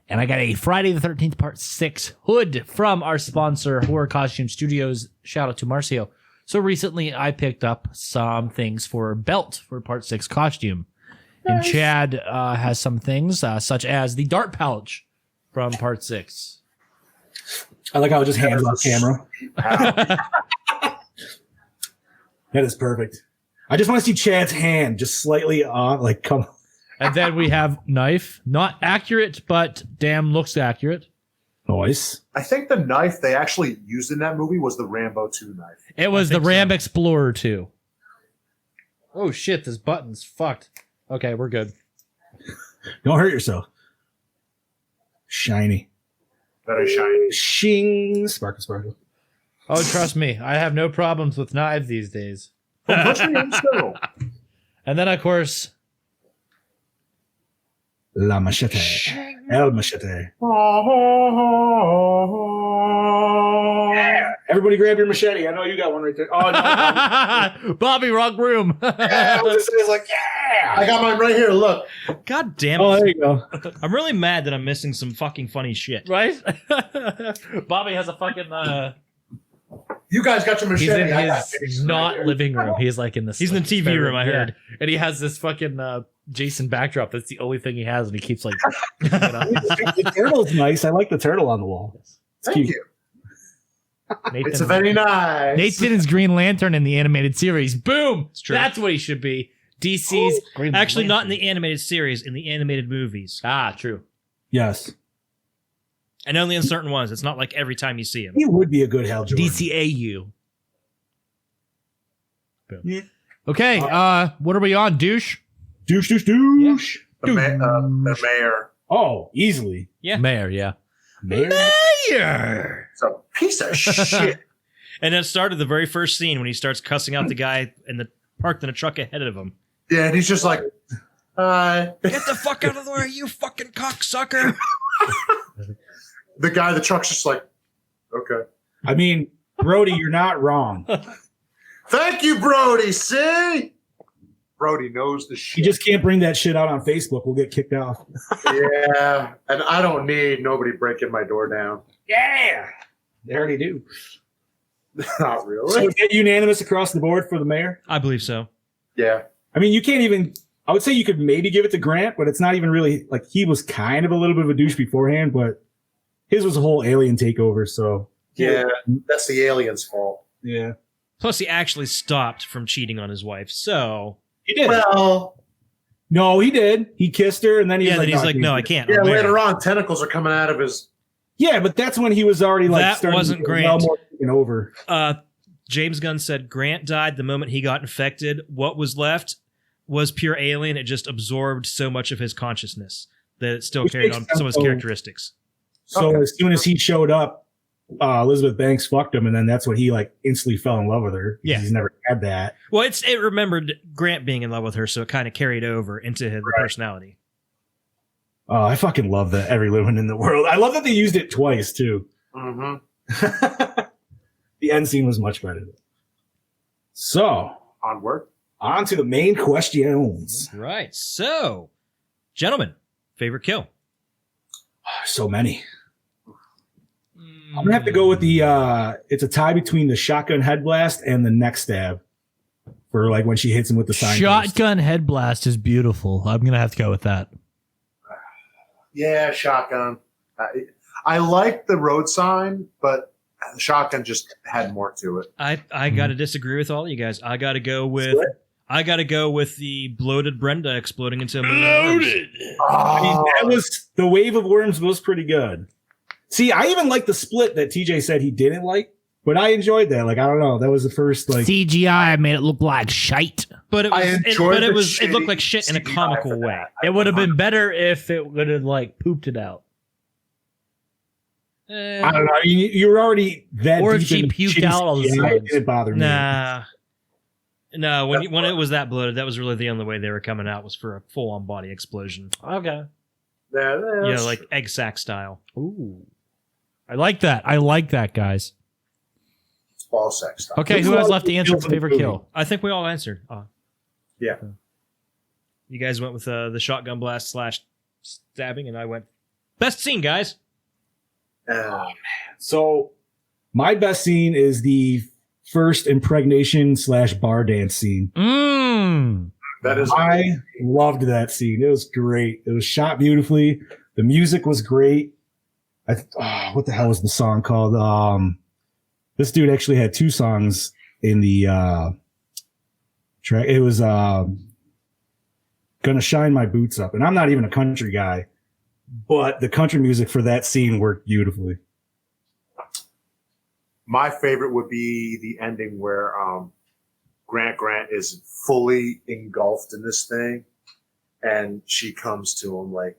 And I got a Friday the 13th Part 6 hood from our sponsor, Horror Costume Studios. Shout out to Marcio. So recently I picked up some things for a belt for Part 6 costume. And Chad has some things, such as the dart pouch from Part 6. I like how it just hands off camera. That is perfect. I just want to see Chad's hand just slightly off, like come. And then we have knife. Not accurate, but damn looks accurate. Nice. I think the knife they actually used in that movie was the Rambo 2 knife. It was the Ram Explorer 2. Oh shit, this button's fucked. Okay, we're good. Don't hurt yourself. Shiny. Very shiny. Shing. Sparkle, sparkle. Oh, trust me, I have no problems with knives these days. And then, of course, La machete. El machete. Yeah. Everybody grab your machete. I know you got one right there. Oh, no. Bobby, wrong room. Yeah, it's like, yeah. I got mine right here. Look. God damn it. Oh, there you go. I'm really mad that I'm missing some fucking funny shit. Right? Bobby has a fucking... You guys got your machete. He's in his not living room. He's like in this. He's in the TV room, I heard. And he has this fucking Jason backdrop. That's the only thing he has, and he keeps like. The turtle's nice. I like the turtle on the wall. It's Thank cute. you. Nathan, It's very nice. Nathan's Green Lantern in the animated series. Boom! It's true. That's what he should be. DC's Green Actually, not in Lantern. the animated series, in the animated movies. Ah, true. Yes. And only in certain ones. It's not like every time you see him. He would be a good Hal Jordan. DCAU. Boom. Yeah. Okay, what are we on, douche? Douche, douche, douche. The mayor. Oh, easily. Yeah. Mayor, yeah. Mayor? Mayor! It's a piece of shit. And it started the very first scene when he starts cussing out the guy in the parked in a truck ahead of him. Yeah, and he's just like, hi. Get the fuck out of the way, you fucking cocksucker. The guy in the truck's just like, okay. I mean, Brody, you're not wrong. Thank you, Brody. See? Brody knows the You shit. just can't bring that shit out on Facebook. We'll get kicked off. Yeah. And I don't need nobody breaking my door down. Yeah. They already do. Not really. So get unanimous across the board for the mayor? I believe so. Yeah. I mean, you can't even... I would say you could maybe give it to Grant, but it's not even really... Like, he was kind of a little bit of a douche beforehand, but his was a whole alien takeover, so... Yeah. That's the alien's fault. Yeah. Plus, he actually stopped from cheating on his wife, so... He did. Well... No, he did. He kissed her, and then then he's like, no, I can't. Yeah, I'm married." later on, tentacles are coming out of his... Yeah, but that's when he was already like... That starting wasn't to get Grant. well more taken over. James Gunn said Grant died the moment he got infected. What was left was pure alien. It just absorbed so much of his consciousness that it still Which carried makes on sense, some of his though. characteristics. So as soon as he showed up, Elizabeth Banks fucked him, and then that's when he like instantly fell in love with her. Yeah. He's never had that. Well, it remembered Grant being in love with her, so it kind of carried over into the personality. Oh, I fucking love that Every Living in the World. I love that they used it twice too. Mm-hmm. The end scene was much better. So Onward. On to the main questions. Right. So, gentlemen, favorite kill? So many. I'm gonna have to go with the. It's a tie between the shotgun head blast and the neck stab, for like when she hits him with the signpost. Shotgun head blast is beautiful. I'm gonna have to go with that. Yeah, shotgun. I like the road sign, but the shotgun just had more to it. I got to disagree with all you guys. I got to go with the bloated Brenda exploding into a million arms. I mean, that was the wave of worms was pretty good. See, I even like the split that TJ said he didn't like, but I enjoyed that. Like, I don't know, that was the first like CGI made it look like shite. But it looked like shit in a comical way. It would have been better if it would have like pooped it out. I don't know. You were already that or deep if she in puked out all the CGI, time. it didn't bother me. No, when it was that bloated, that was really the only way they were coming out was for a full-on body explosion. Okay. Yeah, like egg sack style. Ooh. I like that, guys. Ball sex stuff. Okay, who has left to answer favorite kill? I think we all answered. Yeah. You guys went with the shotgun blast / stabbing, and I went best scene, guys. Oh, man. So my best scene is the first impregnation / bar dance scene. That is. I loved that scene. It was great. It was shot beautifully. The music was great. What the hell was the song called? This dude actually had 2 songs in the track. It was Gonna Shine My Boots Up. And I'm not even a country guy, but the country music for that scene worked beautifully. My favorite would be the ending where Grant is fully engulfed in this thing, and she comes to him like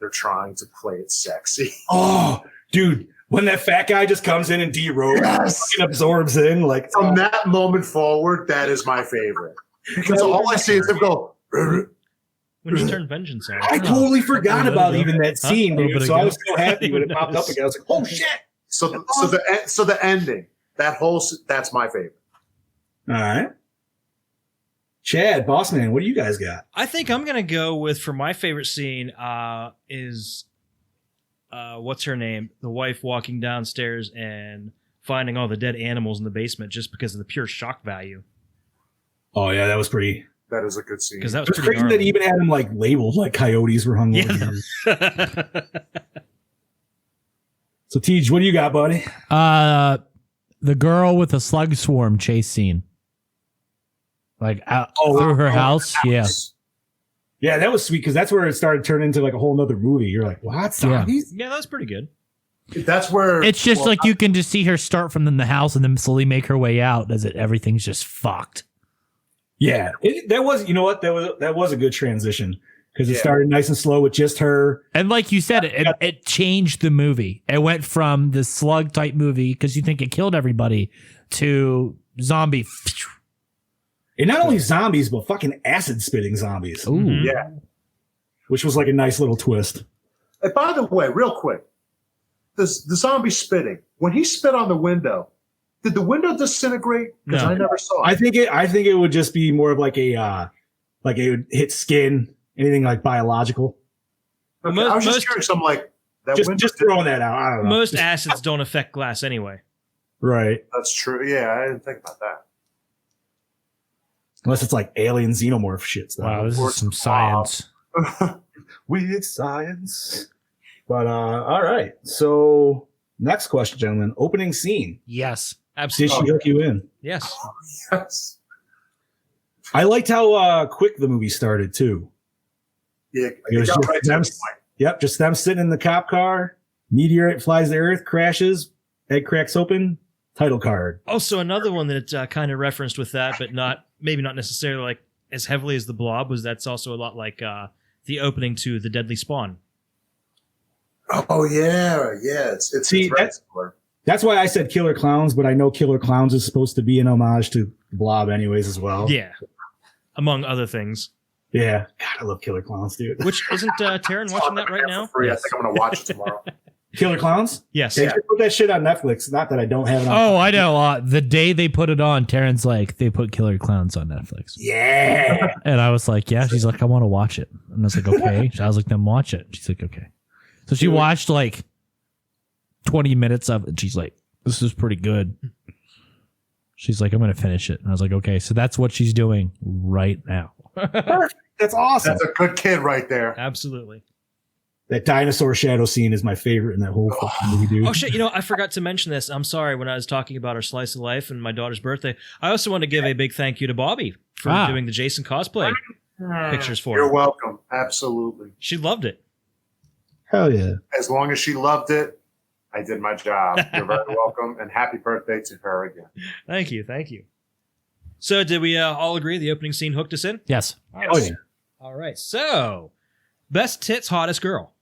they're trying to play it sexy. Oh, dude, when that fat guy just comes in and derobes, fucking absorbs in, like from that moment forward, that is my favorite. Because all I see is him go. When you turn vengeance on. I totally forgot about even that scene, dude, so I was so happy when it Even popped up again. I was like, oh shit. So the ending, that's my favorite. All right. Chad, Bossman, what do you guys got? I think I'm gonna go with, for my favorite scene, is what's her name? The wife walking downstairs and finding all the dead animals in the basement just because of the pure shock value. Oh yeah, that was pretty. That is a good scene. Because that was It's pretty crazy that he even had them like labeled like coyotes were hung over here. So Tej, what do you got, buddy? The girl with the slug swarm chase scene. Like out through her house. Yeah. Yeah, that was sweet because that's where it started turning into like a whole nother movie. You're like, what? Zombies? Yeah, that was pretty good. That's where It's just like you can just see her start from the house and then slowly make her way out as everything's just fucked. Yeah, that was, you know what? That was a good transition because it started nice and slow with just her. And like you said, it changed the movie. It went from the slug type movie because you think it killed everybody to zombie. And not only zombies, but fucking acid spitting zombies. Ooh. Yeah. Which was like a nice little twist. And by the way, real quick, the zombie spitting, when he spit on the window, did the window disintegrate? Because I never saw it. I think it would just be more of like a like it would hit skin, anything like biological. Okay, I was just curious. I'm like, just throwing that out. I don't know. Most acids don't affect glass anyway. Right. That's true. Yeah, I didn't think about that. Unless it's like alien xenomorph shit stuff. Wow, this is some science. Weird science. But all right. So next question, gentlemen. Opening scene. Yes. Absolutely. Did she hook you in? Yes. Yes. I liked how quick the movie started too. Yeah, It was just them sitting in the cop car. Meteorite flies to Earth, crashes, egg cracks open, title card. Also, another one that it kind of referenced with that, but maybe not necessarily like as heavily as the Blob, was that's also a lot like the opening to The Deadly Spawn. Oh yeah. It's similar. That's why I said Killer Clowns, but I know Killer Clowns is supposed to be an homage to Blob anyways as well. Yeah. Among other things. Yeah. God, I love Killer Clowns, dude. Which isn't Taryn watching that right now? Free. I think I'm going to watch it tomorrow. Killer Clowns? Yes. They should put that shit on Netflix. Not that I don't have it on. Oh, I know. The day they put it on, Taryn's like, they put Killer Clowns on Netflix. Yeah. And I was like, yeah. She's like, I want to watch it. And I was like, okay. I was like, then watch it. She's like, okay. So she watched like 20 minutes of it. She's like, this is pretty good. She's like, I'm going to finish it. And I was like, okay. So that's what she's doing right now. Perfect. That's awesome. That's a good kid right there. Absolutely. That dinosaur shadow scene is my favorite in that whole fucking movie, dude. Oh shit! I forgot to mention this. I'm sorry. When I was talking about our slice of life and my daughter's birthday, I also want to give a big thank you to Bobby for doing the Jason cosplay pictures for her. You're welcome. Absolutely. She loved it. Hell yeah. As long as she loved it, I did my job. You're very welcome, and happy birthday to her again. Thank you. So, did we all agree the opening scene hooked us in? Yes. Oh yeah. All right. So, best tits, hottest girl.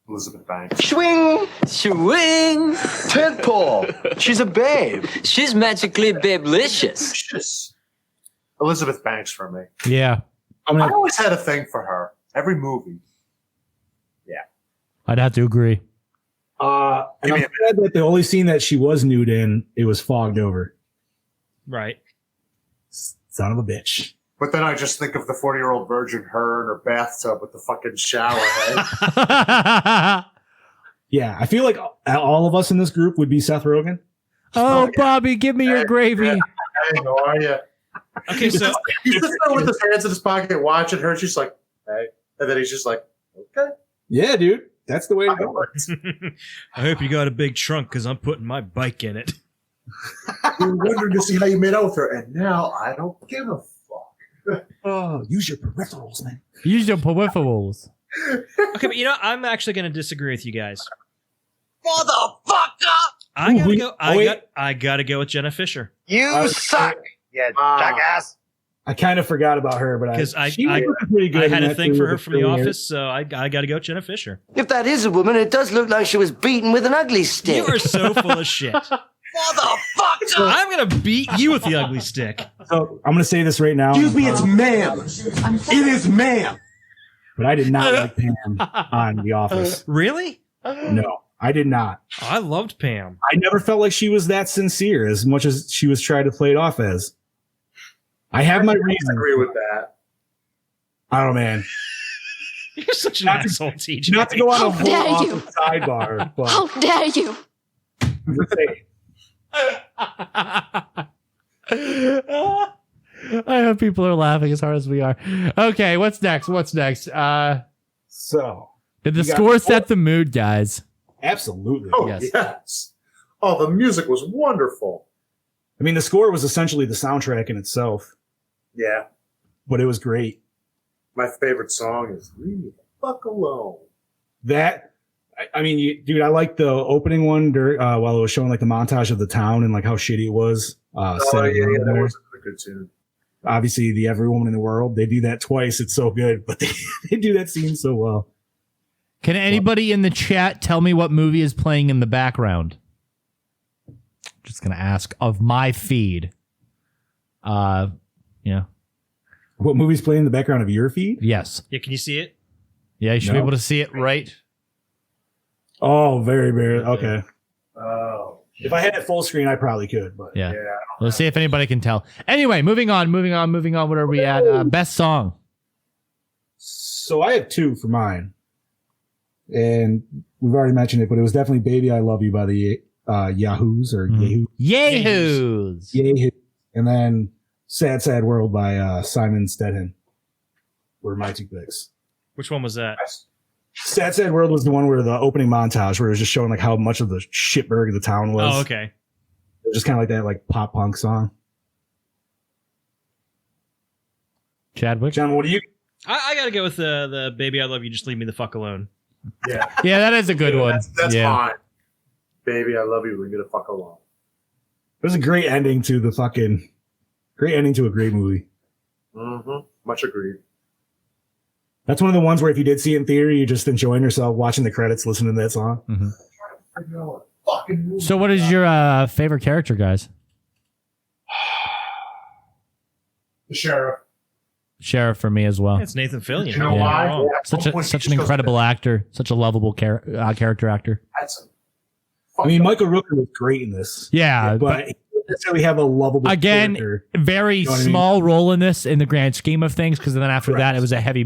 Elizabeth Banks. Swing, swing, tentpole. She's a babe. She's magically babelicious. Just Elizabeth Banks for me. Yeah. I always had a thing for her. Every movie. Yeah. I'd have to agree. And I'm glad that the only scene that she was nude in, it was fogged over. Right. Son of a bitch. But then I just think of the 40-year-old virgin, her in her bathtub with the fucking shower head. Yeah, I feel like all of us in this group would be Seth Rogen. Oh, Bobby, give me your gravy. Hey, how are you? Okay, so he's sitting there with his hands in his pocket watching her. She's like, hey. And then he's just like, okay. Yeah, dude. That's the way to go. I hope you got a big trunk because I'm putting my bike in it. We were wondering to see how you made out with her, and now I don't give a fuck. Oh, use your peripherals, man. Use your peripherals. Okay, but I'm actually going to disagree with you guys. Motherfucker! I gotta go with Jenna Fisher. You suck, you jackass. I kind of forgot about her, but she was pretty good. I had in a that thing too, for her with from The Billy Office, so I gotta go with Jenna Fisher. If that is a woman, it does look like she was beaten with an ugly stick. You are so full of shit. Motherfucker! I'm gonna beat you with the ugly stick. So I'm gonna say this right now. Excuse me, it's ma'am. It is ma'am. But I did not like Pam on The Office. Really? No, I did not. I loved Pam. I never felt like she was that sincere as much as she was trying to play it off as. I have my reasons. I agree with that. I don't know, man. You're such an asshole, TJ. Not to go on a How whole dare off you. sidebar, but How dare you? I'm just saying. I hope people are laughing as hard as we are. Okay, what's next? So Did the you got- score set the mood, guys? Absolutely. Oh, Yes. yes. Oh, the music was wonderful. I mean, the score was essentially the soundtrack in itself, Yeah. but it was great. My favorite song is Leave Me the Fuck Alone. That, I mean, dude, I like the opening one while it was showing like the montage of the town and like how shitty it was. Oh, setting yeah, around that there. was a good tune. Obviously, the Every Woman in the World, they do that twice. It's so good, but they do that scene so well. Can anybody in the chat tell me what movie is playing in the background? Just gonna ask of my feed. Yeah. What movie's playing in the background of your feed? Yes. Yeah, can you see it? Yeah, you should be No. able to see it right. Oh, very, very, okay. Oh. If I had it full screen, I probably could, but Yeah. Yeah. Let's see if anybody can tell. Anyway, moving on. What are we at? Best song. So I have two for mine. And we've already mentioned it, but it was definitely Baby I Love You by the Yahoos or Yahoo. Yahoos. Yahoo. And then Sad Sad World by Simon Stedman were my two picks. Which one was that? Sad Sad World was the one where the opening montage where it was just showing like how much of the shitberg the town was. Oh, okay. It was just kind of like that like pop punk song. Chadwick. John, what do you? I gotta go with the Baby I Love You, Just Leave Me the Fuck Alone. Yeah. Yeah, that is a good one. That's Yeah. fine. Baby, I love you. Leave me the fuck alone. It was a great ending to a great movie. Mm-hmm. Much agreed. That's one of the ones where if you did see it in theater, you're just enjoying yourself watching the credits, listening to that song. I know it. Fucking movie. So, what is your favorite character, guys? The sheriff. Sheriff for me as well. It's Nathan Fillion. You know Yeah. why? Oh. Such an incredible actor, such a lovable character actor. That's I mean, Michael Rooker was great in this. Yeah, but he doesn't necessarily have a lovable again, character. very You know what I small role in this in the grand scheme of things. Because then after that, it was a heavy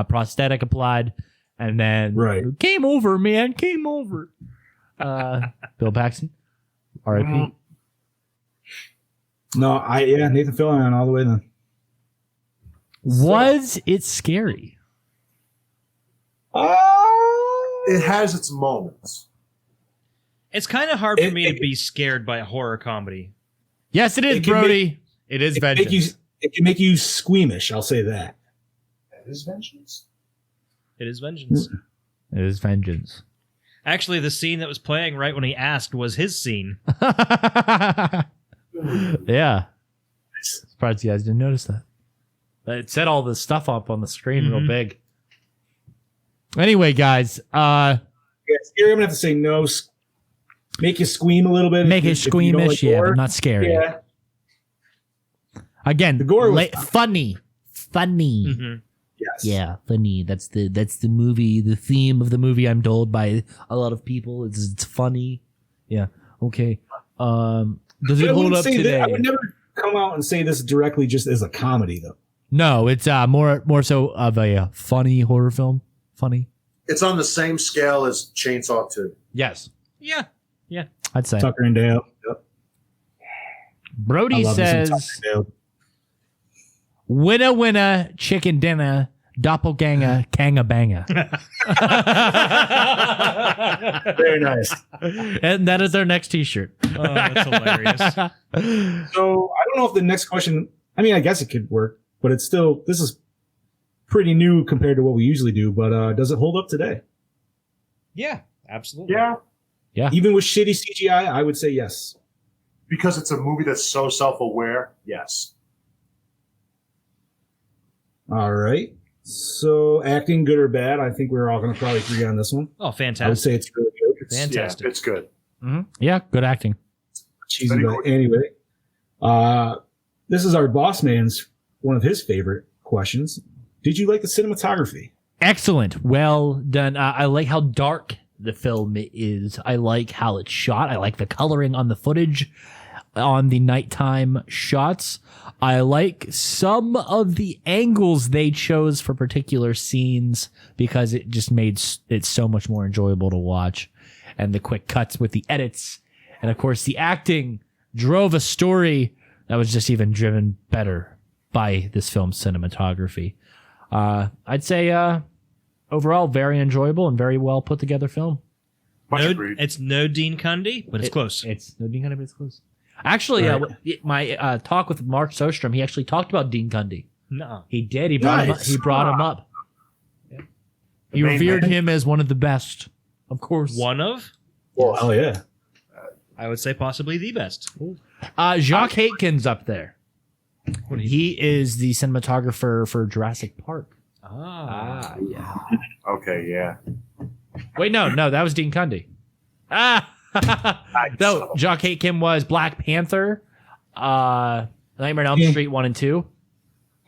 prosthetic applied, and then game over, man, game over. Bill Paxton, R.I.P. No, Nathan Fillion all the way then. Was it scary? It has its moments. It's kind of hard for me to be scared by a horror comedy. Yes, it is, Brody. It is vengeance. It can make you squeamish. I'll say that. It is vengeance. It is vengeance. It is vengeance. Actually, the scene that was playing right when he asked was his scene. Yeah. Surprised you guys didn't notice that. It set all this stuff up on the screen real big. Anyway, guys. Yeah, scary. I'm going to have to say no. Make you squeam a little bit. Make it squeamish, like but not scary. Yeah. Again, the gore was funny. Yes. Yeah, funny. That's the movie, the theme of the movie, I'm told by a lot of people. It's funny. Yeah. Okay. Does it hold up today? I would never come out and say this directly just as a comedy, though. No, it's more so of a funny horror film. Funny. It's on the same scale as Chainsaw 2. Yes. Yeah. I'd say. Tucker and Dale. Yep. Brody says, winna winna, chicken dinner, doppelganger, kanga banga. Very nice. And that is our next t-shirt. Oh, that's hilarious. So I don't know if the next question, I mean, I guess it could work, but it's still, this is pretty new compared to what we usually do, but does it hold up today? Yeah, absolutely. Yeah. Even with shitty CGI, I would say yes. Because it's a movie that's so self-aware, yes. All right. So acting, good or bad, I think we're all going to probably agree on this one. Oh, fantastic. I would say it's really good. Fantastic. Yeah, it's good. Mm-hmm. Yeah, good acting. Cheesy, but anyway. This is our boss man's, one of his favorite questions. Did you like the cinematography? Excellent. Well done. I like how dark the film is. I like how it's shot. I like the coloring on the footage, on the nighttime shots. I like some of the angles they chose for particular scenes because it just made it so much more enjoyable to watch. And the quick cuts with the edits. And of course, the acting drove a story that was just even driven better by this film's cinematography. I'd say overall, very enjoyable and very well put together film. It's no Dean Cundy, but it's close. It's no Dean Cundy, but it's close. Actually, my talk with Mark Sostrom, he actually talked about Dean Cundy. No, he did. He brought him up. Yeah. He revered him as one of the best, of course. One of? Well, hell yeah. I would say possibly the best. Jacques Haitkin's up there. He is the cinematographer for Jurassic Park. Yeah. Okay, yeah. Wait, no, that was Dean Cundy. No, Jacques Haitkin was Black Panther, Nightmare on Elm Street 1 and 2.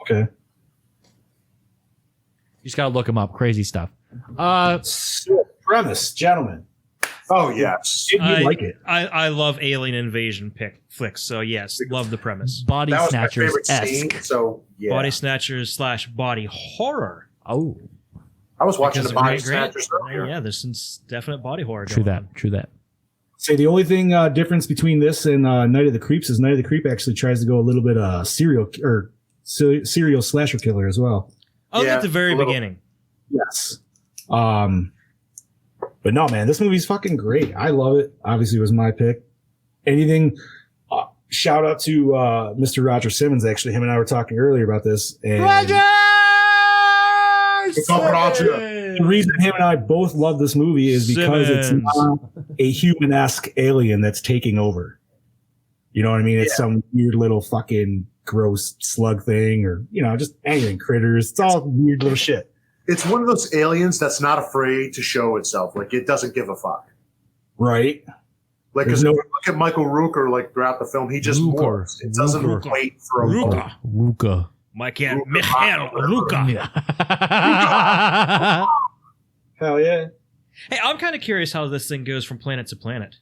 Okay. You just gotta look him up. Crazy stuff. Premise, gentlemen. Oh, yes. Did you like it? I love alien invasion flicks, so yes, love the premise. Body That was my Snatchers favorite scene, so yeah. Body Snatchers / body horror. Oh. I was watching Because the of Body Grant Grant. Snatchers earlier. Yeah, there's some definite body horror True going on. that. Say the only thing difference between this and Night of the Creeps is Night of the Creep actually tries to go a little bit serial slasher killer as well. Oh, Yeah, at the very a little. beginning. Yes. But no, man, this movie's fucking great. I love it. Obviously, it was my pick. Anything. Shout out to Mr. Roger Simmons. Actually, him and I were talking earlier about this. And Roger! The reason him and I both love this movie is because it's not a human-esque alien that's taking over. You know what I mean? It's some weird little fucking gross slug thing, or just anything, critters. It's all weird little shit. It's one of those aliens that's not afraid to show itself. Like, it doesn't give a fuck. Right. Like, because if you look at Michael Rooker, like, throughout the film, he just morphs. It doesn't wait for a moment. Ruka. Michael Ruka. Hell yeah. Hey, I'm kind of curious how this thing goes from planet to planet.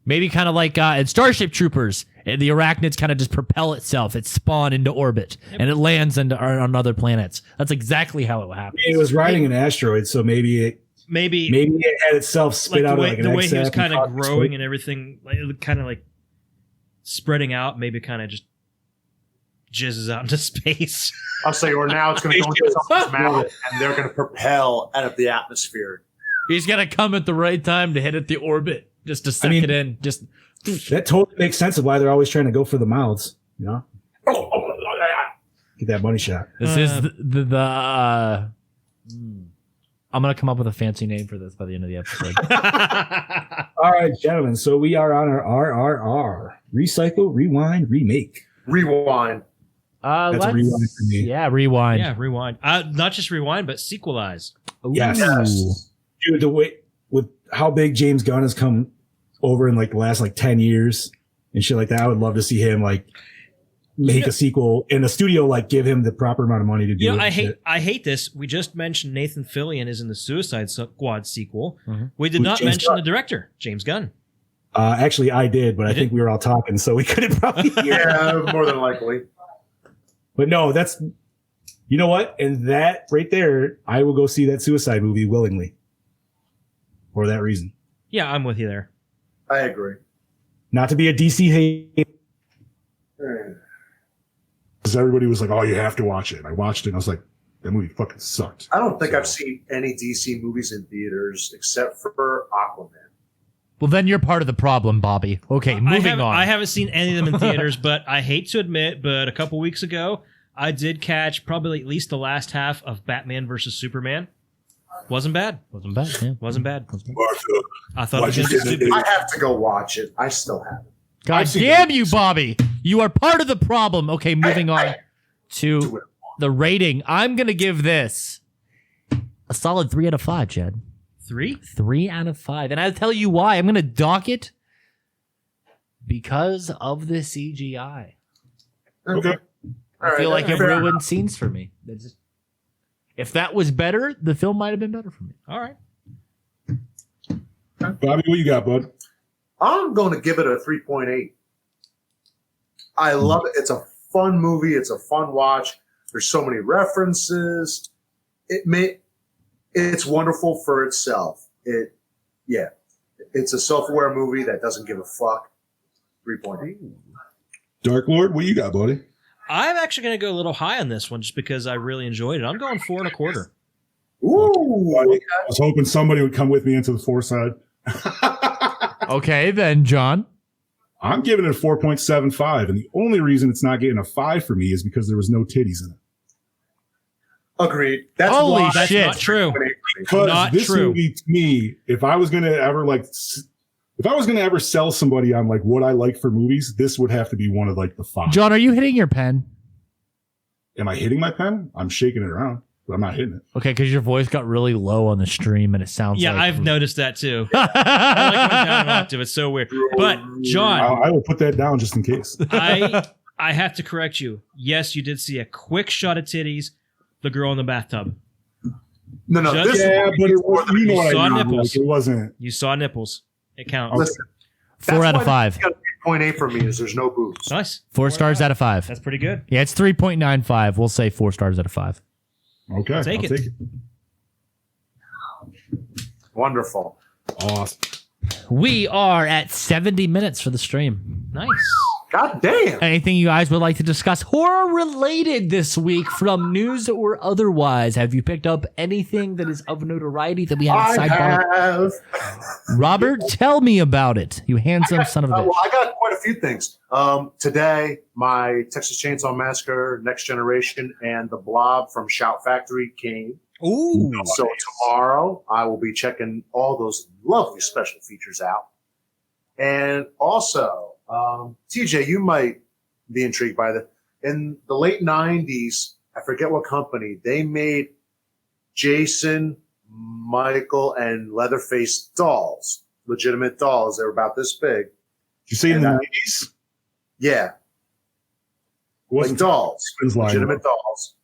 Maybe kind of like in Starship Troopers, the arachnids kind of just propel itself. It spawn into orbit, and it lands on other planets. That's exactly how it happens. It was riding an asteroid, so maybe it had itself spit out the way he was kind of growing and everything, kind of like spreading out. Maybe kind of just jizzes out into space. I'll say, or now it's going to go into someone's mouth, and they're going to propel out of the atmosphere. He's got to come at the right time to hit at the orbit, just to suck it in. Just that totally makes sense of why they're always trying to go for the mouths. You know, get that money shot. This is the I'm gonna come up with a fancy name for this by the end of the episode. All right, gentlemen. So we are on our RRR: recycle, rewind, remake. Rewind. That's a rewind for me. Yeah, rewind. Yeah, rewind. Not just rewind, but sequelize. Yes. Dude, the way with how big James Gunn has come over in like the last 10 years and shit like that, I would love to see him make a sequel in a studio, give him the proper amount of money to do it. I hate this. We just mentioned Nathan Fillion is in the Suicide Squad sequel. Mm-hmm. We did not mention the director, James Gunn. Actually, I did, but I think we were all talking, so we couldn't probably hear. Yeah, more than likely. But no, you know what? And that right there, I will go see that Suicide movie willingly for that reason. Yeah, I'm with you there. I agree. Not to be a DC hate. Because everybody was like, oh, you have to watch it. And I watched it and I was like, that movie fucking sucked. I don't think I've seen any DC movies in theaters except for Aquaman. Well, then you're part of the problem, Bobby. Okay, moving on. I haven't seen any of them in theaters, but I hate to admit, but a couple weeks ago, I did catch probably at least the last half of Batman versus Superman. Wasn't bad. Wasn't bad. Yeah. Wasn't bad. Martha, I thought it was stupid. I have to go watch it. I still haven't. God damn you, Bobby. You are part of the problem. Okay, moving on to the rating. I'm going to give this a solid 3 out of 5, Jed. 3? 3 out of 5. And I'll tell you why. I'm going to dock it because of the CGI. Okay. I feel like it ruined scenes for me. If that was better, the film might have been better for me. All right. Bobby, what you got, bud? I'm going to give it a 3.8. I love it. It's a fun movie. It's a fun watch. There's so many references. It's wonderful for itself. It's a self-aware movie that doesn't give a fuck. 3.8. Dark Lord, what you got, buddy? I'm actually going to go a little high on this one just because I really enjoyed it. I'm going 4.25. Ooh. I was hoping somebody would come with me into the 4 side. Okay, then, John. I'm giving it a 4.75, and the only reason it's not getting a 5 for me is because there was no titties in it. Agreed. That's Holy That's shit. not true. Because Not this true. movie, to me, if I was going to ever sell somebody on what I like for movies, this would have to be one of the 5. John, are you hitting your pen? Am I hitting my pen? I'm shaking it around, but I'm not hitting it. Okay, because your voice got really low on the stream, and it sounds Yeah, like... I've noticed that too. I went down an octave. It's so weird. But, John, I will put that down just in case. I have to correct you. Yes, you did see a quick shot of titties, the girl in the bathtub. No. Just- Yeah, but it was, you know You what saw I mean. nipples. It wasn't. You saw nipples. It counts. Listen, 4 out of 5. 3.8 for me is there's no boobs. Nice. 4 stars out of 5. That's pretty good. Yeah, it's 3.95. We'll say 4 stars out of 5. Okay, I'll Take it. Wonderful. Awesome. We are at 70 minutes for the stream. Nice. God damn. Anything you guys would like to discuss horror related this week from news or otherwise? Have you picked up anything that is of notoriety that we have I sidebar? have. Robert, tell me about it. You handsome son of a bitch. Well, I got quite a few things. Today, my Texas Chainsaw Massacre, Next Generation, and The Blob from Shout Factory came. Ooh. So tomorrow, I will be checking all those lovely special features out. And also, TJ, you might be intrigued by this. In the late 90s, I forget what company, they made Jason, Michael, and Leatherface dolls, legitimate dolls. They were about this big. Did you say in the And, 90s? Yeah, like dolls, legitimate dolls.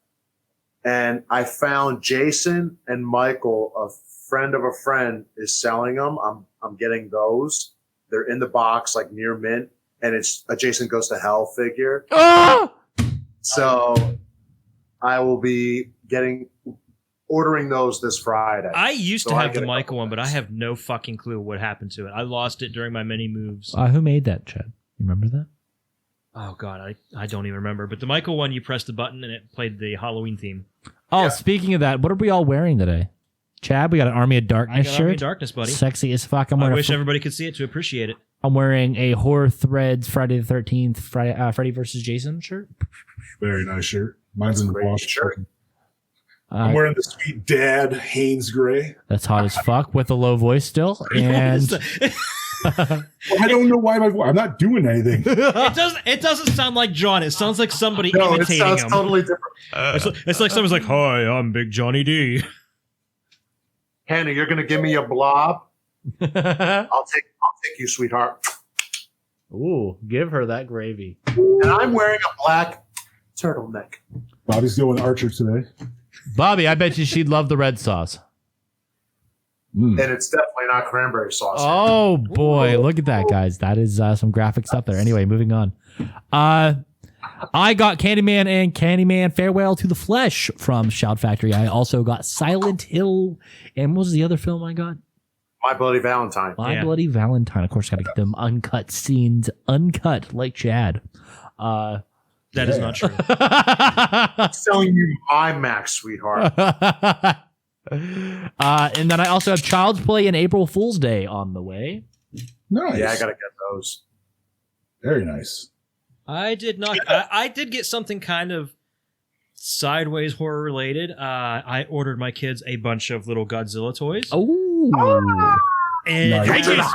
And I found Jason and Michael, a friend of a friend, is selling them. I'm getting those. They're in the box, like near mint, and it's a Jason Goes to Hell figure. Ah! So I will be ordering those this Friday. I used So to I have get the a Michael couple one, but I things. have no fucking clue what happened to it. I lost it during my mini moves. Who made that, Chad? You remember that? Oh god, I don't even remember. But the Michael one, you pressed the button and it played the Halloween theme. Oh, speaking of that, what are we all wearing today? Chad, we got an Army of I Darkness got shirt. Army of Darkness, buddy. Sexy as fuck. I'm I wearing wish everybody could see it to appreciate it. I'm wearing a Horror Threads Friday the 13th Freddy versus Jason shirt. Very nice shirt. Mine's in the wash. Shirt. I'm wearing the Sweet Dad Hanes Gray. That's hot as fuck with a low voice still. And I don't know why I'm not doing anything. It doesn't sound like John. It sounds like somebody No, it imitating sounds him. totally different. It's like someone's like, "Hi, I'm Big Johnny D." Hannah, you're gonna give me a blob. I'll take you, sweetheart. Ooh, give her that gravy. And I'm wearing a black turtleneck. Bobby's going Archer today. Bobby, I bet you she'd love the red sauce. And it's definitely not cranberry sauce. Oh boy, look at that, guys. That is some graphic stuff there. Anyway, moving on. I got Candyman and Candyman Farewell to the Flesh from Shout Factory. I also got Silent Hill. And what was the other film I got? My Bloody Valentine. My Bloody Valentine. Of course, got to get them uncut scenes, uncut like Chad. That is not true. I'm selling you my Max, sweetheart. And then I also have Child's Play and April Fool's Day on the way. Nice. Yeah, I gotta get those. Very nice. I did not. I did get something kind of sideways horror related. I ordered my kids a bunch of little Godzilla toys. Oh, and Nice.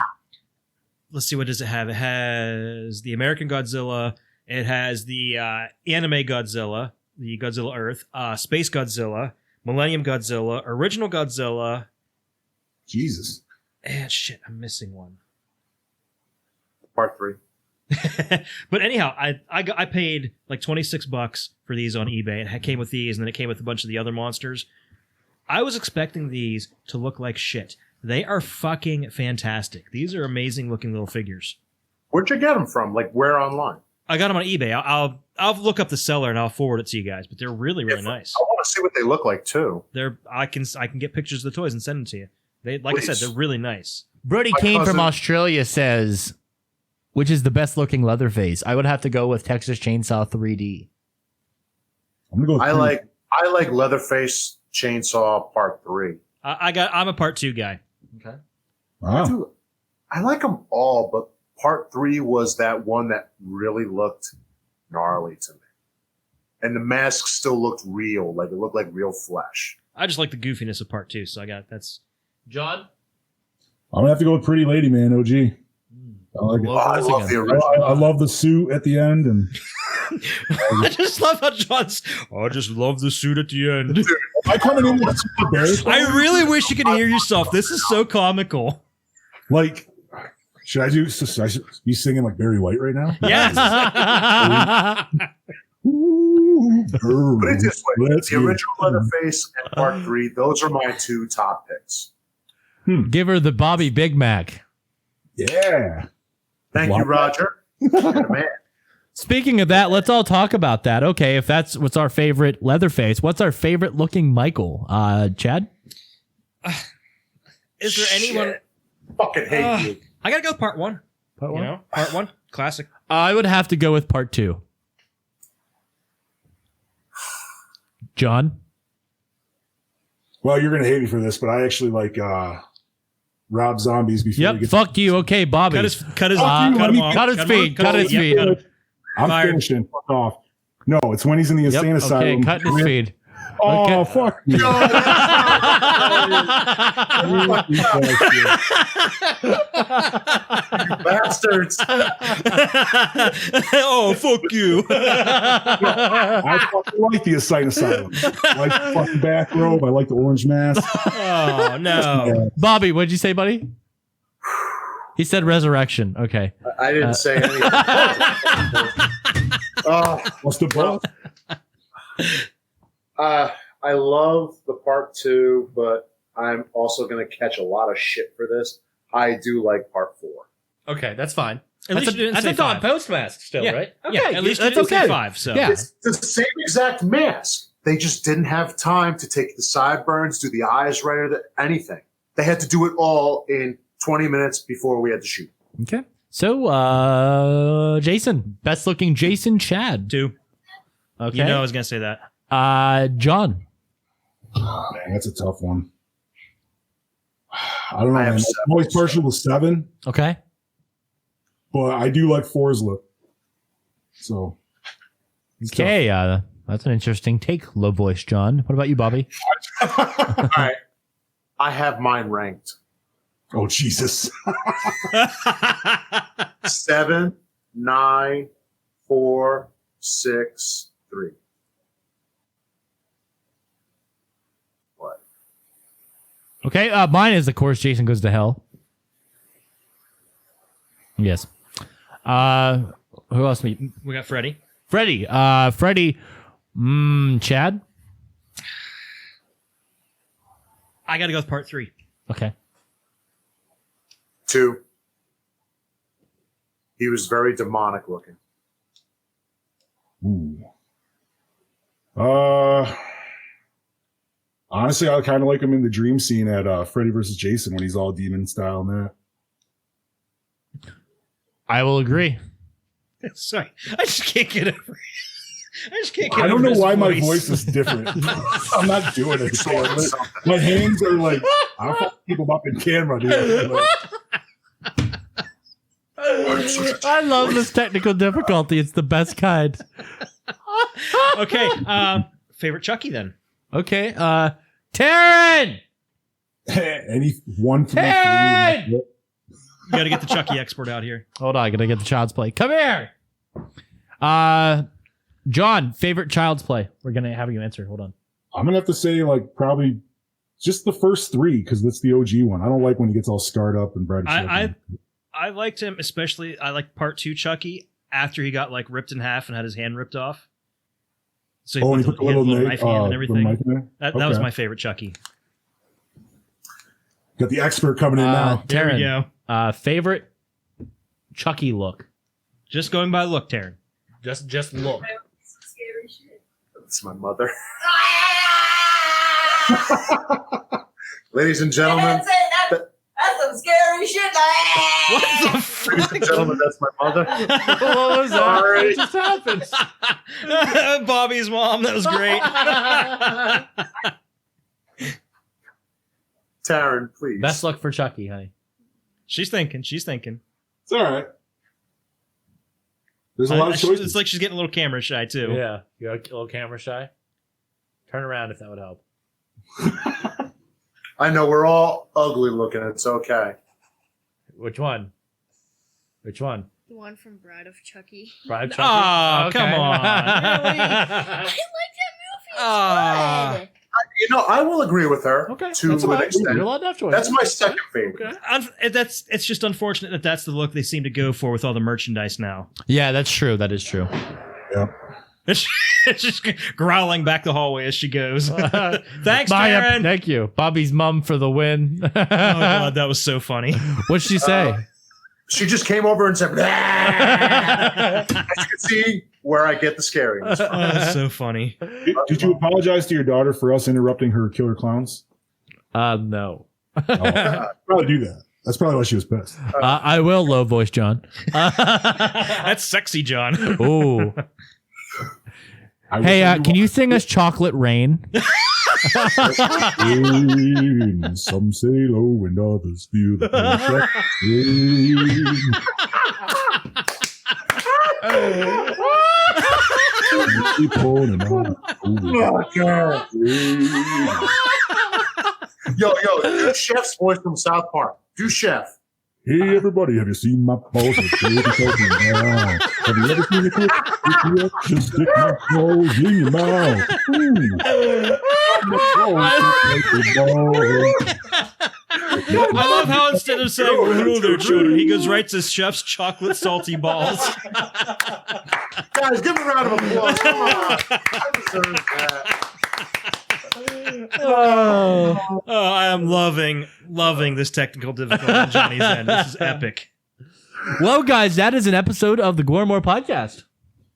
let's see, what does it have? It has the American Godzilla. It has the anime Godzilla, the Godzilla Earth, Space Godzilla, Millennium Godzilla, Original Godzilla. Jesus. And shit, I'm missing one. Part 3. But anyhow, I paid like $26 for these on eBay. It came with these, and then it came with a bunch of the other monsters. I was expecting these to look like shit. They are fucking fantastic. These are amazing looking little figures. Where'd you get them from? Like where online? I got them on eBay. I'll look up the seller and I'll forward it to you guys. But they're really nice. I want to see what they look like too. I can get pictures of the toys and send them to you. They I said, they're really nice. Brody My Kane from cousin- Australia says, which is the best looking Leatherface? I would have to go with Texas Chainsaw 3D. I'm gonna go with I three. like Leatherface Chainsaw Part 3. I'm a part 2 guy. Okay. Wow. I like them all, but Part 3 was that one that really looked gnarly to me. And the mask still looked real, like it looked like real flesh. I just like the goofiness of part 2, so that's John? I'm gonna have to go with Pretty Lady, man. OG. I like it. I love the original. I love the suit at the end, and I just love how John's. I just love the suit at the end. am I coming in with a super Barry? I really wish you could hear yourself. This is so comical. Like, should I be singing like Barry White right now? Yes. Ooh, Put it this way: Let's the get it. original Leatherface and Part 3, those are my 2 top picks. Give her the Bobby Big Mac. Yeah. Thank you, Roger. You're the man. Speaking of that, let's all talk about that. Okay, if that's what's our favorite Leatherface, what's our favorite looking Michael? Chad? Is there anyone? Fucking hate you. I gotta go with part 1. Part You know, part 1, classic. I would have to go with part 2. John? Well, you're gonna hate me for this, but I actually like Rob Zombies before. Yep, we get fuck you. Okay, Bobby. Cut his Fuck you, cut let him me off. cut his him feet, off. cut his Yep, feet. cut him. I'm Fired. finishing. Fuck off. No, it's when he's in the insane Yep, asylum. okay, cutting his feed. Oh, Okay. fuck you. Bastards. Oh, fuck you. I fucking like the insane asylum. I like the fucking bathrobe. I like the orange mask. Oh, no. Bobby, what'd you say, buddy? He said resurrection. Okay. I didn't say anything. What's the boss? I love the Part 2, but I'm also going to catch a lot of shit for this. I do like Part 4. Okay, that's fine. At least you didn't say that's a dog 5. post mask still, Yeah. right? Okay, Yeah, at least you that's didn't say okay. 5. So Yeah. It's the same exact mask. They just didn't have time to take the sideburns, do the eyes right, or anything. They had to do it all in 20 minutes before we had to shoot. Okay. So, Jason, best looking Jason, Chad. 2. Okay. You know I was gonna say that. John. Man, that's a tough one. I don't know. I have Man. 7. I'm always partial to 7, Okay. but I do like 4's look. So. it's tough. Okay. That's an interesting take, low voice, John. What about you, Bobby? All right. I have mine ranked. Oh, Jesus. 7, 9, 4, 6, 3. What? Okay. Mine is, of course, Jason Goes to Hell. Yes. Who else? We got Freddy. Freddy. Chad. I got to go with part 3. Okay. 2. He was very demonic looking. Ooh. Honestly, I kind of like him in the dream scene at Freddy vs. Jason when he's all demon style, man. I will agree. Sorry, I just can't get over. I just can't get I don't over know his why my voice. voice is different. I'm not doing it. My hands are like, I'll fuck people up in camera, dude. I love this technical difficulty. It's the best kind. Okay, favorite Chucky then. Okay, Taryn! Any 1 through 3. Taryn! You got to get the Chucky export out here. Hold on, I gotta get the Child's Play. Come here! John, favorite Child's Play. We're gonna have you answer. Hold on. I'm gonna have to say like probably just the first 3 because that's the OG one. I don't like when he gets all scarred up and bright. I liked him, especially I liked part 2 Chucky after he got like ripped in half and had his hand ripped off. So and he put the little knife hand and the everything. knife in there? That was Okay. my favorite Chucky. Got the expert coming in now. There we Taryn, go. Favorite Chucky look. Just going by look, Taryn. Just look. That's my mother. Ladies and gentlemen, That's some scary shit. What the fuck? ladies and gentlemen, that's my mother. What was that? Sorry. What just happened? Bobby's mom. That was great. Taryn, please. Best look for Chucky, honey. She's thinking. She's thinking. It's all right. There's a lot of choices. It's like she's getting a little camera shy too. Yeah. You got a little camera shy? Turn around if that would help. I know we're all ugly looking. It's okay. Which one? Which one? The one from Bride of Chucky. Bride of Chucky? Oh, Okay. come on. I like that movie. It's Ah. good. You know, I will agree with her Okay. to That's an fine. extent. You're allowed to have choices. That's my second favorite. Okay. It's just unfortunate that that's the look they seem to go for with all the merchandise now. Yeah, that's true. That is true. Yeah. It's just growling back the hallway as she goes. Thanks, Bye, Taryn. thank you. Bobby's mom for the win. Oh god, that was so funny. What'd she say? She just came over and said, as you can see where I get the scariness from. Oh, that's so funny. Did you apologize to your daughter for us interrupting her killer clowns? No. Probably do that. That's probably why she was pissed. I will, low voice John. That's sexy, John. Ooh. Hey, can you sing us Chocolate Rain? Rain, some say low and others feel the Keep on and on. Oh, God. Yo, Chef's voice from South Park. Do Chef. Hey everybody, have you seen my balls? Have you ever seen a kid? Just stick my balls in your mouth. I love how instead of saying "hello there, children," he goes right to Chef's chocolate salty balls. Guys, give him a round of applause. Come on. I deserve that. I am loving this technical difficulty on Johnny's end. This is epic. Well, guys, that is an episode of the Gore N More podcast.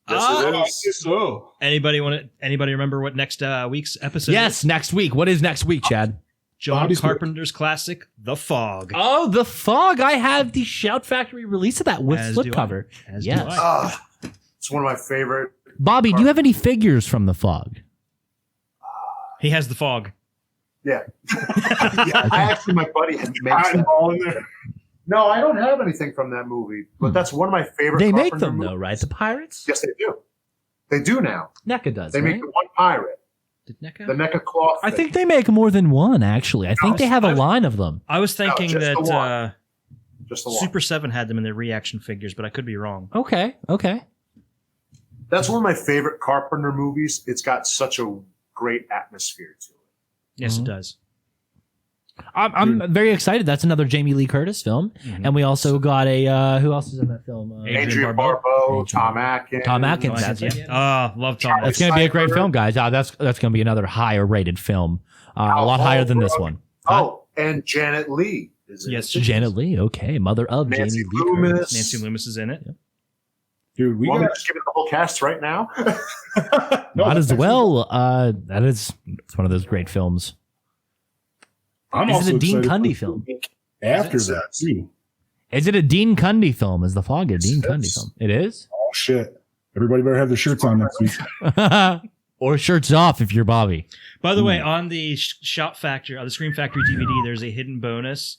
So Anybody remember what next week's episode Yes, is? next week. What is next week, Chad? John Bobby's Carpenter's classic, The Fog. Oh, The Fog. I have the Shout Factory release of that with As do I. slipcover. As do Yes. I. It's one of my favorite. Bobby, do you have any figures from The Fog? He has The Fog. Yeah. Actually, my buddy makes that. all in there. No, I don't have anything from that movie, but that's one of my favorite. They make Carpenter them, movies. though, right? The Pirates? Yes, they do. They do now. NECA does, They right? make the one pirate, Did NECA? the NECA cloth. I think they make more than one, actually. I think they have a line of them. I was thinking just the one. that just the one. Super 7 had them in their reaction figures, but I could be wrong. Okay. That's one of my favorite Carpenter movies. It's got such a great atmosphere to it. Yes, it does. I'm very excited. That's another Jamie Lee Curtis film. And we also got a, who else is in that film? Adrian Barbeau, Tom Atkins. Tom Atkins, that's it. Love Tom. That's going to be a great film, guys. That's going to be another higher rated film. A lot higher than this one. Oh, and Janet Leigh is in Yes, it. Janet Leigh, okay. Mother of Nancy Jamie Lee Loomis. Curtis. Nancy Loomis is in it. Dude, we Want me got to just give it the whole cast right now? Might as well. It's one of those great films. I'm Is also it a Dean excited Cundy for film? after that too. Is it a Dean Cundy film? Is The Fog a Dean Cundy film? It is? Oh shit! Everybody better have their shirts on next week. Or shirts off if you're Bobby. By the way, on the Shout Factory, on the Scream Factory DVD, there's a hidden bonus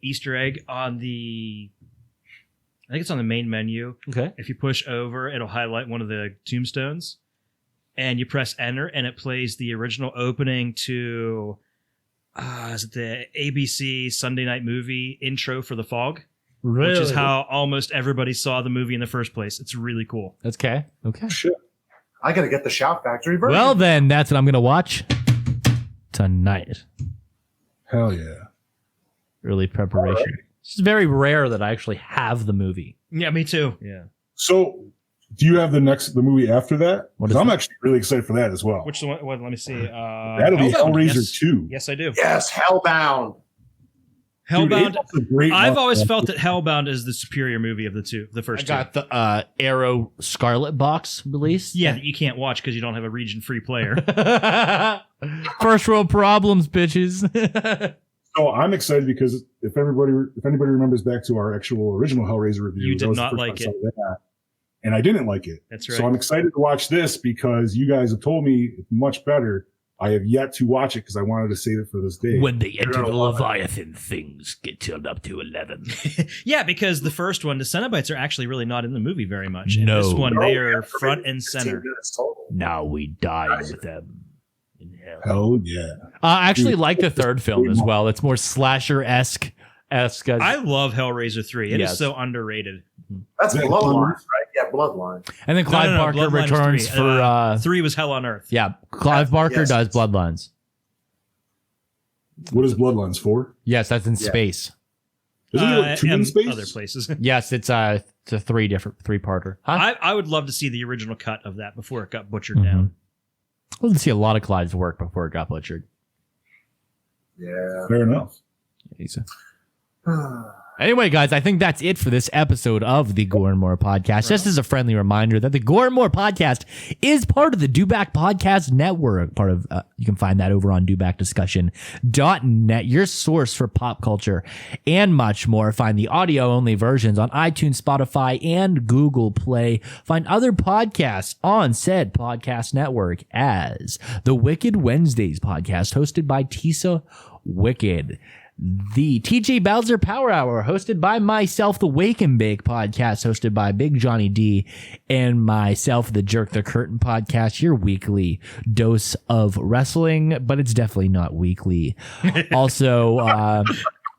Easter egg on the. I think it's on the main menu. Okay. If you push over, it'll highlight one of the tombstones, and you press enter, and it plays the original opening to. Is it the ABC Sunday Night Movie intro for The Fog? Really? Which is how almost everybody saw the movie in the first place. It's really cool. That's okay. Okay. Shit. I got to get the Shout Factory version. Well, then, that's what I'm going to watch tonight. Hell yeah! Early preparation. It's very rare that I actually have the movie. Yeah, me too. Yeah. So, do you have the movie after that? What 'Cause is I'm that? actually really excited for that as well. Which one? Let me see. That'll be Hellraiser yes. 2. Yes, I do. Yes, Hellbound. Hellbound. April's a great I've month. always felt that Hellbound is the superior movie of the two. The first I got the Arrow Scarlet box release. two. Yeah, that you can't watch because you don't have a region-free player. First world problems, bitches. So I'm excited because if anybody remembers back to our actual original Hellraiser review, You that did was the not first like time I it. saw that, and I didn't like it. That's right. So I'm excited to watch this because you guys have told me it's much better. I have yet to watch it because I wanted to save it for this day. When they enter gonna the love it. Leviathan, things get turned up to 11. Yeah, because the first one, the Cenobites are actually really not in the movie very much. In No. this one, they are Yeah, front and 15 center. minutes total. Now we dine with them in hell. Hell yeah! I actually like the third film as well. It's more slasher-esque. I love Hellraiser 3. It is Yes. so underrated. That's Yeah, Bloodline, right? Yeah, Bloodline. And then Clive Barker Bloodlines returns 3. for... 3 was Hell on Earth. yeah, Clive Barker Yes. does Bloodlines. What is Bloodlines for? Yes, that's in space. Isn't there like 2 in and space? other places. Yes, it's a three-parter. Huh? I would love to see the original cut of that before it got butchered Mhm. down. We'll see a lot of Clive's work before it got butchered. Yeah. Fair enough. Anyway, guys, I think that's it for this episode of the Gore N More podcast. Just as a friendly reminder that the Gore N More podcast is part of the Dewback Podcast Network. Part of you can find that over on dewbackdiscussion.net, your source for pop culture and much more. Find the audio-only versions on iTunes, Spotify, and Google Play. Find other podcasts on said podcast network as the Wicked Wednesdays podcast, hosted by Tisa Wicked. The TJ Bowser Power Hour, hosted by myself, the Wake and Bake podcast, hosted by Big Johnny D, and myself, the Jerk the Curtain podcast, your weekly dose of wrestling, but it's definitely not weekly. Also,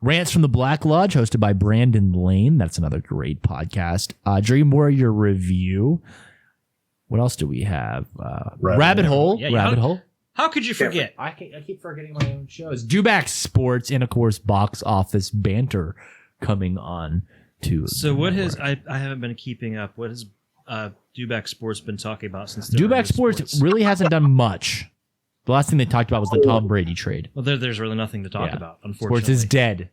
Rants from the Black Lodge, hosted by Brandon Lane. That's another great podcast. Dream Warrior Review. What else do we have? Rabbit Hole. Yeah, Rabbit Hole. How could you forget? I keep forgetting my own shows. Dewback Sports and, of course, Box Office Banter coming on to. So what has I haven't been keeping up. What has Dewback Sports been talking about since they're Dewback into Sports really hasn't done much. The last thing they talked about was the Tom Brady trade. Well, there's really nothing to talk about. Unfortunately, Sports is dead.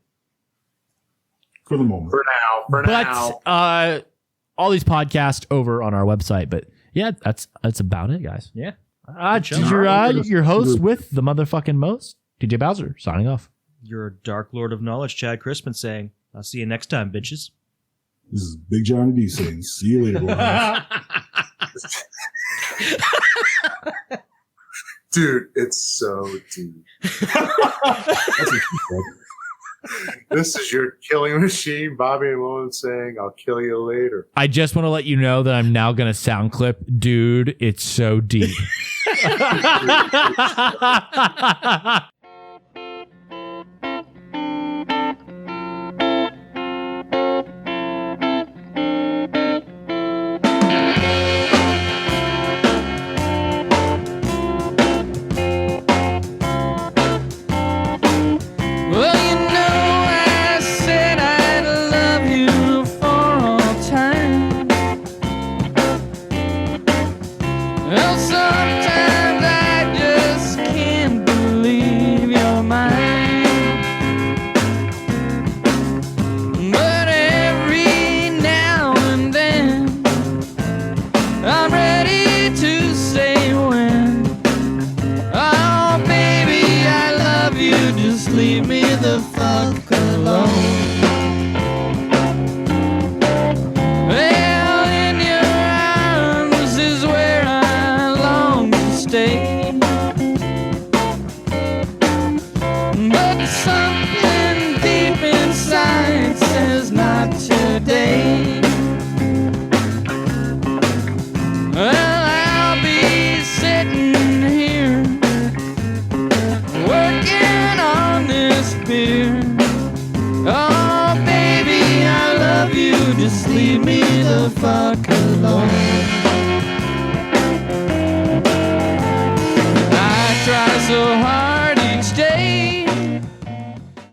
For the moment. For now. But all these podcasts over on our website. But yeah, that's about it, guys. Yeah. Your host with the motherfucking most, DJ Bowser, signing off. Your Dark Lord of Knowledge, Chad Crispin, saying, I'll see you next time, bitches. This is Big Johnny D saying, see you later, boys. Dude, it's so deep. This is your killing machine, Bobby and Lowen saying, I'll kill you later. I just want to let you know that I'm now going to sound clip. Dude, it's so deep. Leave me the fuck alone. Well, in your arms is where I long to stay. But something deep inside says not today. Well, I'll be sitting here working on this beer. Oh, baby, I love you. Just leave me the fuck alone.